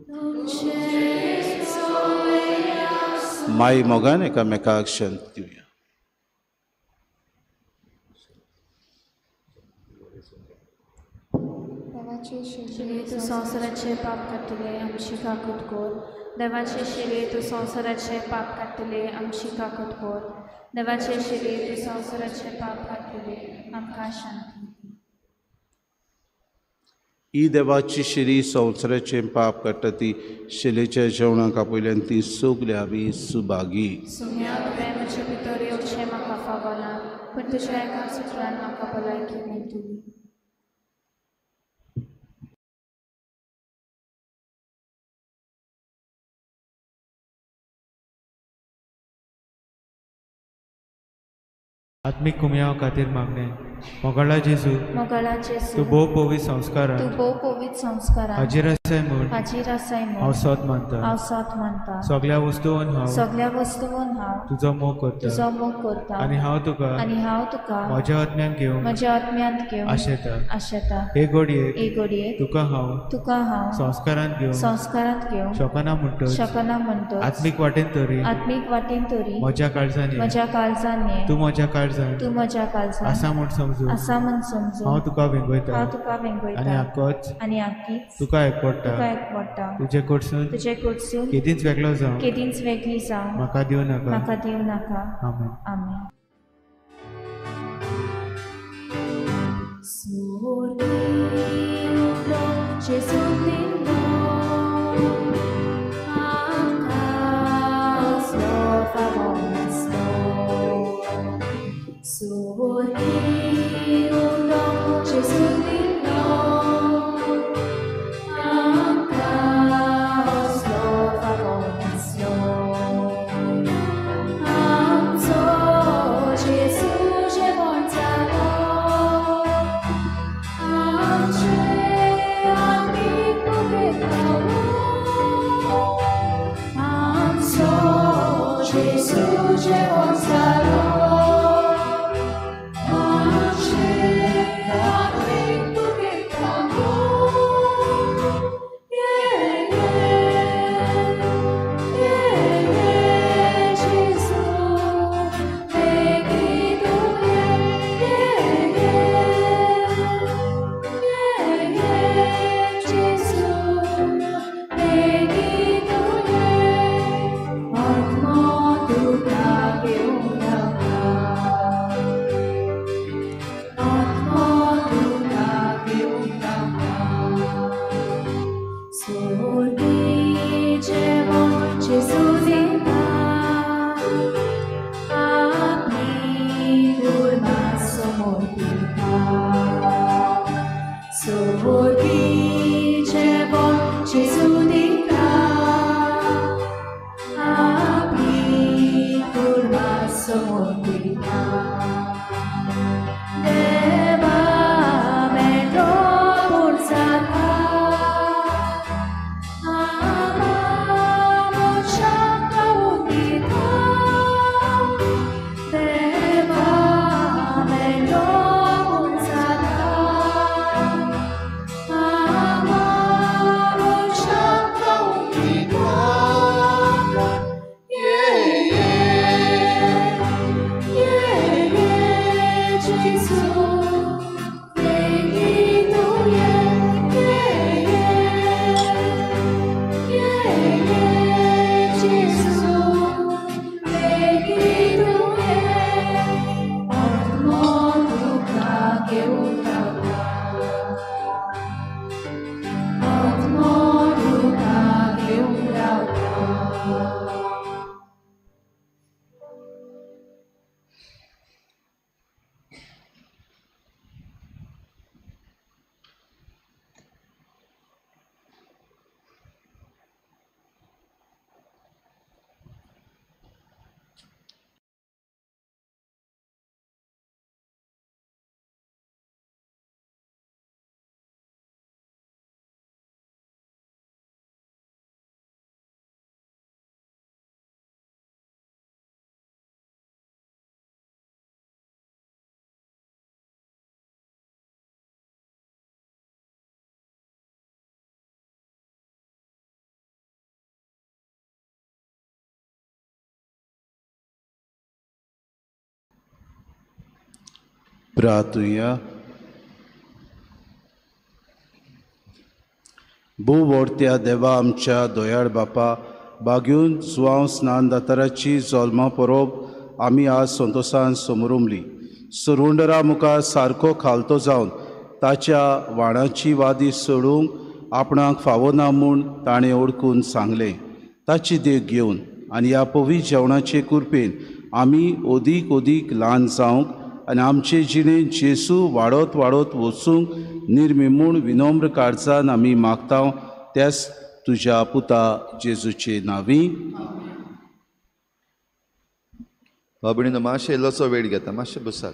[SPEAKER 2] माई मोगान एकामेकाक शांती दिवया.
[SPEAKER 6] शिले तू संवसाराचे पाप काडटले आमची काकूट कोर. देवाचे शिले तू संवसाराचे पाप काडटले आमची काकूट कोर. देवाचे शिले तू संवसाराचे पाप काडटले आमकां शांती.
[SPEAKER 2] ही देवाची शिरी संवसाराचे पाप काडटा ती शिलेच्या जेवणाक आपयल्यान ती सगली आमी सुभागी.
[SPEAKER 6] सुम्या तुवें म्हजे भितर येवचें म्हाका फावना पूण तुज्या एका सुटरान म्हाका भलायकी मेळटली.
[SPEAKER 7] आत्मिक कुमयाव खातीर मागणे. मोगळा जेजू
[SPEAKER 6] मोगळा जेजू
[SPEAKER 7] तूं भोव पवित्र संस्कारान
[SPEAKER 6] तूं भोव पवित्र संस्कारान
[SPEAKER 7] हाजीर आसाय म्हूण
[SPEAKER 6] हाजीर आसाय
[SPEAKER 7] हांव
[SPEAKER 6] म्हूण
[SPEAKER 7] सोत मानता.
[SPEAKER 6] हांव सोत मानता.
[SPEAKER 7] सगळ्या वस्तूंवन हांव
[SPEAKER 6] सगळ्या वस्तूंवन हांव
[SPEAKER 7] तुजो मोग करता
[SPEAKER 6] तुजो मोग करता
[SPEAKER 7] आनी हांव तुका म्हज्या आत्म्यान घेवंक
[SPEAKER 6] म्हज्या आत्म्यांत घेवंक आशेता.
[SPEAKER 7] हे घडयेक
[SPEAKER 6] एक घडयेक
[SPEAKER 7] तुका हांव
[SPEAKER 6] संस्कारांत घेवंक
[SPEAKER 7] शकना म्हणटच आत्मीक वाटेन तरी म्हज्या काळजांत ये. तूं म्हज्या काळजांत आसा म्हूण समजून हांव तुका वेंगयता आनी आख्खीच तुका एकवडटा. तुजे कडसून केदींच वेगळो जावं म्हाका दिवं नाका. आमेन.
[SPEAKER 6] Amém.
[SPEAKER 2] प्रार्थुया. भूवोडत्या देवा आमच्या दोयाळ बापा बागून जुआंव स्नान दाताराची जल्मा परब आमी आज संतोशान समरुमली. सुरुंडरा मुखार सारको खालतो जावन ताच्या वाणाची वादी सोडूंक आपणाक फावो ना म्हूण ताणें ओळखून सांगलें. ताची देख घेवन आनी ह्या पवित्र जेवणाचे कुरपेन आमी ओदीक ओदीक ल्हान जावंक आनी आमचे जिणेंत जेसू वाडत वाडत वचूंक निर्मिमूण विनम्र काळजान आमी मागता त्याच तुज्या पुता जेजूचे नांवी.
[SPEAKER 1] बाबडीनो मातशें इल्लोसो वेळ घेता, मातशें बसात.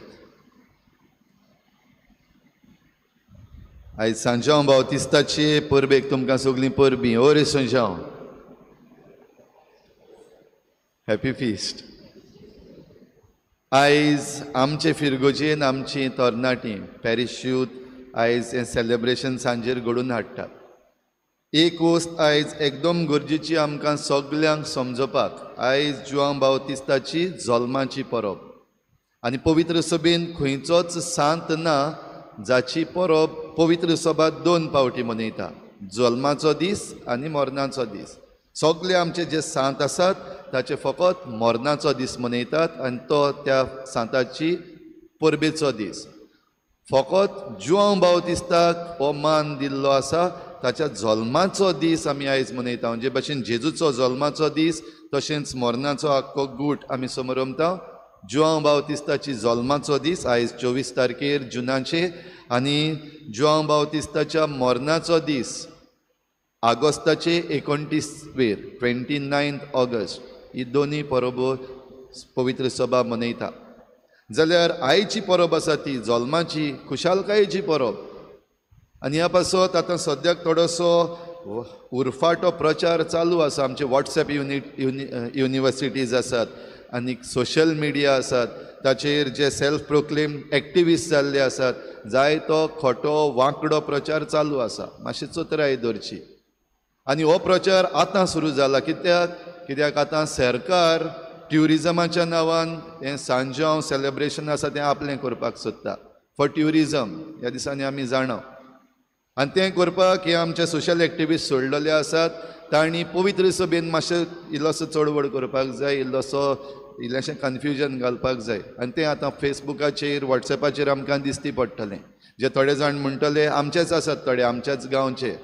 [SPEAKER 1] आयज सांजांव बावतिस्ताची परबेक तुमकां सगळीं परबीं. ओरे सांजांव, हॅपी फिस्ट. आयज आमचे फिरगोजेन आमची तरणाटीं पॅरिश यूथ आयज हें सेलेब्रेशन सांजेर घडोवन हाडटात. एक वस्त आयज एकदम गरजेची आमकां सगल्यांक समजोवपाक. आयज जुआंव बावतिस्ताची जल्माची परब आनी पवित्र सभेन खंयचोच सांत ना जाची परब पवित्र सभा 2 फावटी मनयता, जल्माचो दीस आनी मरणाचो दीस. सगळे आमचे जे सांत आसात ताचे फकत मरणाचो दीस मनयतात आनी तो त्या सांताची परबेचो दीस. फकत जुआंव बावतिस्ताक हो मान दिल्लो आसा, ताच्या जल्माचो दीस आमी आयज मनयता. म्हणजे भशेन जेजूचो जल्माचो दीस तशेंच मरणाचो आख्खो गूट आमी समरमता. जुआंव बावतिस्ताची जल्माचो दीस आयज 24 तारखेर जुनाचे आनी जुआंव बावतिस्ताच्या मरणाचो दीस आगोस्ताचे 29 वेर 29 ऑगस्ट. ही दोनी परबो पवित्र सभा मनयता. जाल्यार आयची परब आसा ती जल्माची खुशालकायेची परब. आनी ह्या पासत आतां सद्याक थोडोसो उरफाटो प्रचार चालू आसा. आमचे वॉट्सॅप युनिवर्सिटीज आसात आनी सोशल मिडिया आसात, ताचेर जे सेल्फ प्रोक्लेम एक्टिविस्ट जाल्ले आसात, जाय तो खोटो वांकडो प्रचार चालू आसा. मातशी चतराय धरची. आनी हो प्रचार आतां सुरू जाला. कित्याक आतां सरकार ट्युरिजमाच्या नांवान हें सांजांव सेलेब्रेशन आसा तें आपलें करपाक सोदता फॉर ट्युरिजम. ह्या दिसांनी आमी जाणा आनी तें करपाक हे आमचे सोशल एक्टिविस्ट सोडलेले आसात. तांणी पवित्र सभेन मातशें इल्लोसो चळवळ करपाक जाय, इल्लेशें कन्फ्युजन घालपाक जाय. आनी तें आतां फेसबुकाचेर वॉट्सॅपाचेर आमकां दिसती पडटलें. जे थोडे जाण म्हणटले आमचेच आसात, थोडे आमच्याच गांवचे,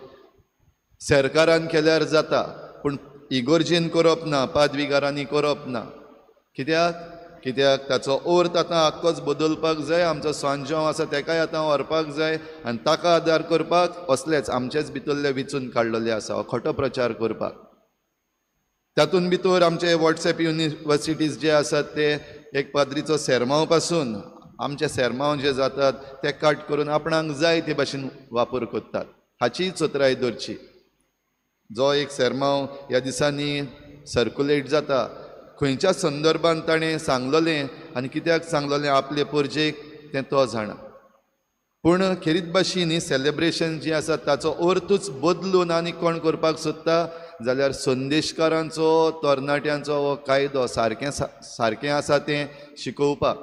[SPEAKER 1] सरकारान केल्यार जाता पूण इगोर्जीन करप ना, पादविकारांनी करप ना. कित्याक ताचो अर्थ आतां आख्खोच बदलपाक जाय. आमचो सांजांव आसा तेकाय आतां व्हरपाक जाय आनी ताका आदार करपाक असलेच आमचेच भितरले विचून काडलेले आसा हो खोटो प्रचार करपाक. तातूंत भितर आमचे वॉट्सॅप युनिवर्सिटीज जे आसात ते एक पाद्रीचो सेरमांव पासून आमचे सेरमांव जे जातात ते कट करून आपणाक जाय ते भाशेन वापर करतात. हाची चतराय धरची. जो एक सेरमांव ह्या दिसांनी सर्कुलेट जाता, खंयच्या संदर्भान ताणें सांगलेलें आनी कित्याक सांगलेलें आपले परजेक तें तो जाणा. पूण खेरीत भाशेन ही सेलेब्रेशन जी आसा ताचो अर्थूच बदलून आनी कोण करपाक सोदता जाल्यार संदेशकारांचो तरणाट्यांचो हो कायदो सारकें आसा तें शिकोवपाक.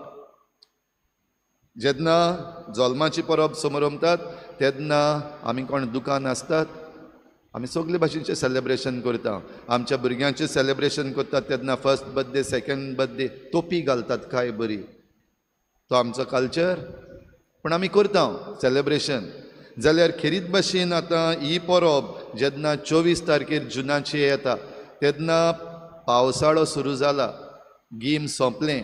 [SPEAKER 1] जेन्ना जल्माची परब समरमतात तेन्ना आमी कोण दुकान आसतात, आमी सगळे भाशेचें सेलेब्रेशन करता. आमच्या भुरग्यांचें सेलेब्रेशन करतात तेन्ना फर्स्ट बर्थडे, सेकंड बर्थडे टोपी घालतात काय बरी. तो आमचो कल्चर, पूण आमी करता सेलेब्रेशन. जाल्यार खेरीत भाशेन आतां ही परब जेन्ना 24 तारखेर जुनाची येता तेन्ना पावसाळो सुरू जाला, गीम सोंपलें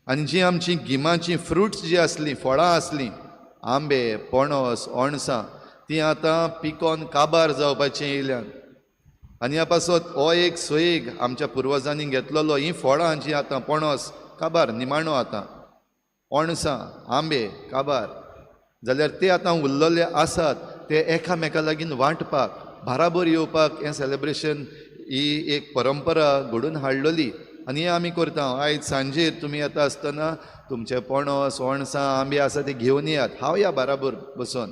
[SPEAKER 1] आनी जी आमची गिमाची फ्रुट्स जी आसलीं, फळां आसलीं, आंबे, पणस, अणसां, ती आतां पिकोन काबार जावपाचें येयल्यान. आनी ह्या पासत हो एक सयेग आमच्या पुर्वजांनी घेतलेलो. ही फळां जी आतां पणस काबार, निमाणो आतां, अणसां, आंबे काबार, जाल्यार ते आतां उरलेले आसात ते एकामेका लागीं वांटपाक, बाराबर येवपाक हें सेलेब्रेशन ही एक परंपरा घडून हाडलेली. आनी हें आमी करता. आयज सांजेर तुमी येता आसतना तुमचे पणस, अणसां, आंबे आसा ते घेवन येयात, हांवया बाराबर बसून.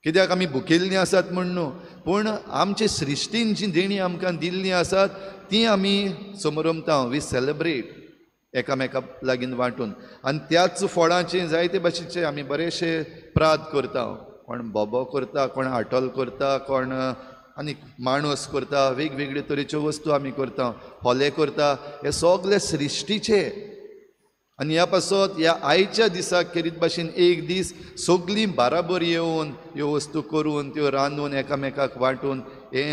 [SPEAKER 1] कित्याक आमी भुकेल्लीं आसात म्हूण न्हू, पूण आमचे सृश्टीन जी देणी आमकां दिल्लीं आसात ती आमी समरमता. वी सेलेब्रेट एकामेका लागीं वांटून आनी त्याच फळांची जायते भाशेचे आमी बरेशे प्राद करता कोण बोबो करता कोण आटोल करता कोण आनी माणूस करता वेगवेगळे तरेच्यो वस्तू आमी करता होले करता हे सगळे सृश्टीचे आनी ह्या पासत ह्या आयच्या दिसाक करीत भाशेन एक दीस सगळीं बाराबर येवन ह्यो वस्तू करून त्यो रांदून एकामेकाक वांटून हे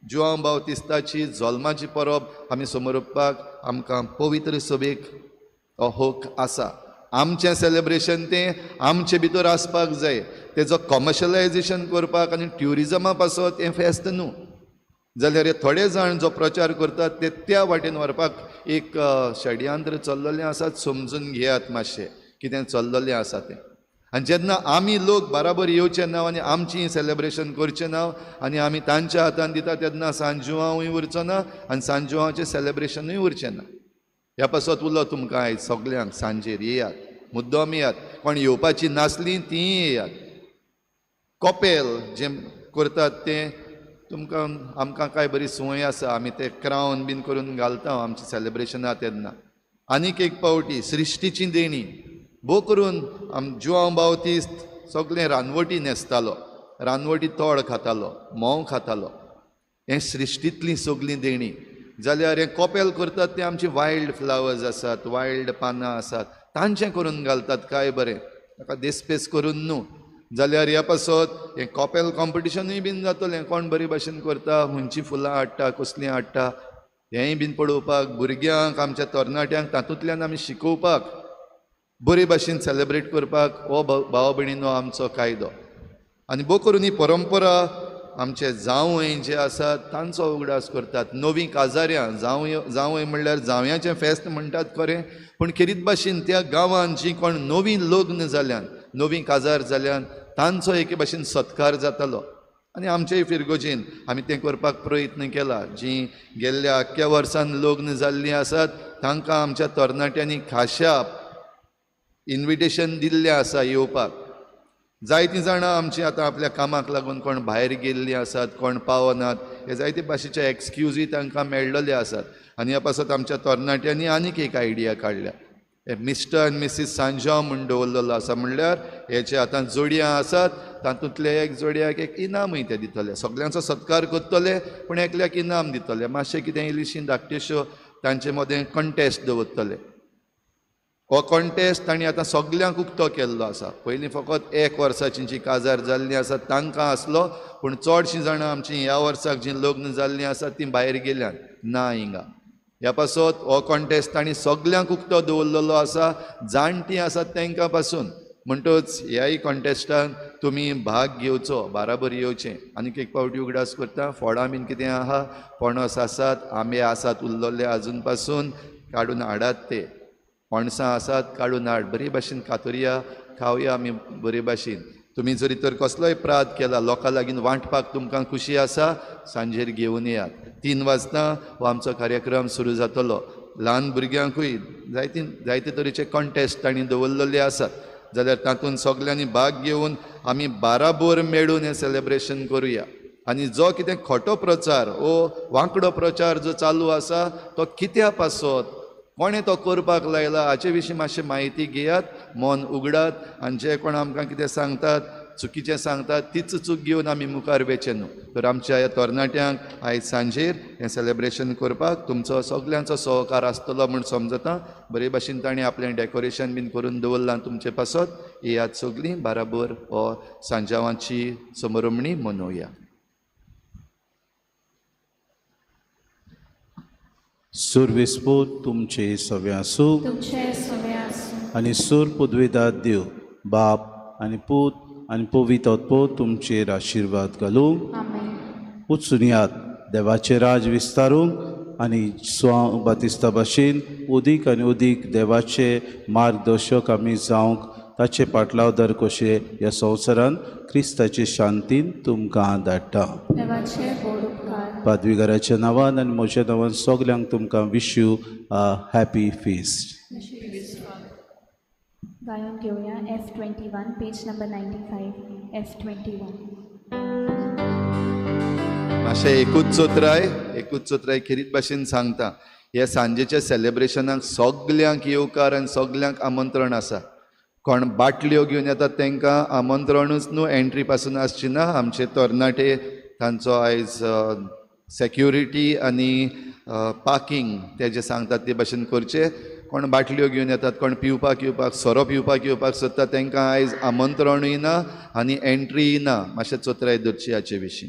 [SPEAKER 1] जुआंव बावतिस्ताची जल्माची परब आमी समोरपाक आमकां पवित्र सभेक होक आसा आमचें सेलेब्रेशन तें आमचे भितर आसपाक जाय तेजो कमर्शलायजेशन करपाक आनी ट्युरिजमा पासत हें फेस्त न्हू जाल्यार हे थोडे जाण जो प्रचार करतात ते त्या वाटेन व्हरपाक एक षड्यंत्र चल्लेलें आसात समजून घेयात मातशें कितें चल्लेलें आसा तें आनी जेन्ना आमी लोक बराबर येवचे ना आनी आमची सेलेब्रेशन करचें ना आनी आमी तांच्या हातान दिता तेन्ना सांजुआंवूय उरचो ना आनी सांजुआंवचें सेलेब्रेशनूय उरचें ना ह्या पासत उरलो तुमकां आयज सगल्यांक सांजेर येयात मुद्दम येयात कोण येवपाची नासलीं तीं येयात कॉपेल जें करतात तें तुमकां आमकां काय बरी संवय आसा आमी ते क्रावन बीन करून घालता आमची सेलेब्रेशनां तेन्ना आनीक एक पावटी सृश्टीची देणी भोव करून जुआंव बावतिस्त सगळें रानवटी न्हेसतालो रानवटी तोड खातालो म्होंव खातालो हें सृश्टींतलीं सगळीं देणी जाल्यार हें कॉपेल करतात ते आमचे वायल्ड फ्लावर्स आसात वायल्ड पानां आसात तांचें करून घालतात काय बरें ताका देस्पेस करून न्हू जाल्यार ह्या पासत हें कॉपेल कॉम्पिटिशनूय बीन जातलें कोण बरे भाशेन करता खंयचीं फुलां हाडटा कसलीं हाडटा हेंय बीन पळोवपाक भुरग्यांक आमच्या तरणाट्यांक तातूंतल्यान आमी शिकोवपाक बरे भाशेन सेलेब्रेट करपाक हो भाव भयणीनो आमचो कायदो आनी भोव करून ही परंपरा आमचे जावय जे आसात तांचो उगडास करतात नवीं काजाऱ्यां जावय म्हणल्यार जावयाचें फेस्त म्हणटात खरें पूण खेरीत भाशेन त्या गांवांत जीं कोण नवीं लग्न जाल्यान नवीं काजार जाल्यान तांचो एके भाशेन सत्कार जातालो आनी आमचेय फिरगोजेन आमी तें करपाक प्रयत्न केला जीं गेल्ल्या आख्ख्या वर्सान लग्न जाल्लीं आसात तांकां आमच्या तरणाट्यांनी खाशा इन्विटेशन दिल्लें आसा येवपाक जायतीं जाणां आमचीं आतां आपल्या कामाक लागून कोण भायर गेल्लीं आसात कोण पावनात हे जायते भाशेचे एक्सक्यूजूय तांकां मेळ्ळेले आसात आनी ह्या पासत आमच्या तरणाट्यांनी आनीक एक आयडिया काडल्या मिस्टर आनी मिसीस सांजांव म्हूण दवरलेलो आसा म्हणल्यार हेचे आतां जोडयां आसात तातूंतले एक जोडयाक एक इनामूय ते दितले सगळ्यांचो सत्कार करतले पूण एकल्याक इनाम दितले मातशें कितें इल्लीशीं धाकट्योश्यो तांचे मदें कंटेस्ट दवरतले हो कॉन्टेस्ट तांणी आतां सगल्यांक उक्तो केल्लो आसा पयलीं फकत 1 वर्साचीं जीं काजार जाल्लीं आसात तांकां आसलो पूण चडशीं जाणां आमचीं ह्या वर्साक जीं लग्न जाल्लीं आसात तीं भायर गेल्यात ना हिंगा ह्या पासत हो कॉन्टेस्ट तांणी सगल्यांक उक्तो दवरलेलो आसा जाणटीं आसात तांकां पासून म्हणटच ह्याय कॉन्टेस्टान तुमी भाग घेवचो बाराबर येवचें आनीक एक पावटी उगडास करता फळां बीन कितें आहा पणस आसात आंबे आसात उरलेले आजून पासून काडून हाडात ते पणसां आसात काडून हाड बरे भाशेन कातुरया खावया आमी बरे भाशेन तुमी जरी तर कसलोय प्राद केला लोकां लागीं वांटपाक तुमकां खुशी आसा सांजेर घेवन येयात 3 वाजता हो आमचो कार्यक्रम सुरू जातलो ल्हान भुरग्यांकूय जायते तरेचे कॉन्टेस्ट तांणी दवरलेले आसात जाल्यार तातूंत सगल्यांनी भाग घेवन आमी बाराबर मेळून हें सेलेब्रेशन करुया आनी जो कितें खोटो प्रचार वो वांकडो प्रचार जो चालू आसा तो कित्या पासत कोणें तो करपाक लायला हाचे विशीं मातशें म्हायती घेयात मन उगडात आनी जे कोण आमकां कितें सांगतात चुकीचें सांगतात तीच चूक घेवन आमी मुखार वचचे न्हू तर आमच्या ह्या तरणाट्यांक आयज सांजेर हें सेलेब्रेशन करपाक तुमचो सगल्यांचो सहकार आसतलो म्हूण समजता बरे भाशेन ताणें आपलें डेकोरेशन बीन करून दवरलां तुमचे पासत येयात सगलीं बाराबर हो सांजावाची समारंभणी मनोवया
[SPEAKER 2] सुरविस्पूत तुमचे सव्या सूख आनी सूर पुदविदाद देव बाप आनी पूत आनी पवित्र आत्मो तुमचेर आशिर्वाद घालूंक उचून येयात देवाचें राज विस्तारूंक आनी जुआंव बातिस्ता भाशेन उदीक आनी उदीक देवाचे मार्गदर्शक आमी जावंक ताचे पाटलावदार कशे ह्या संवसारांत क्रिस्ताचे शांतीन तुमकां धाडटा पादवीगाराच्या नांवान आनी म्हज्या नांवान सगल्यांक तुमकां wish you a happy feast
[SPEAKER 6] गायन घेऊया F21 पेज नंबर 95 F21
[SPEAKER 1] मातशें एकूच चोत्राय खेरीत भाशेन सांगता ह्या सांजेच्या सेलेब्रेशनाक सगल्यांक येवकार आनी सगल्यांक आमंत्रण आसा. कोण बाटल्यो घेवन येतात तांकां आमंत्रणूच न्हू, एंट्री पासून आसची ना. आमचे तरणाटे तांचो आयज सेक्युरिटी आनी पार्किंग ते जे सांगतात ते भाशेन करचे. कोण बाटल्यो घेवन येतात, कोण पिवपाक सोरो पिवपाक सोदतात तांकां आयज आमंत्रणूय ना आनी एंट्रीय ना. मातशें चोत्राय धरची हाचे विशीं.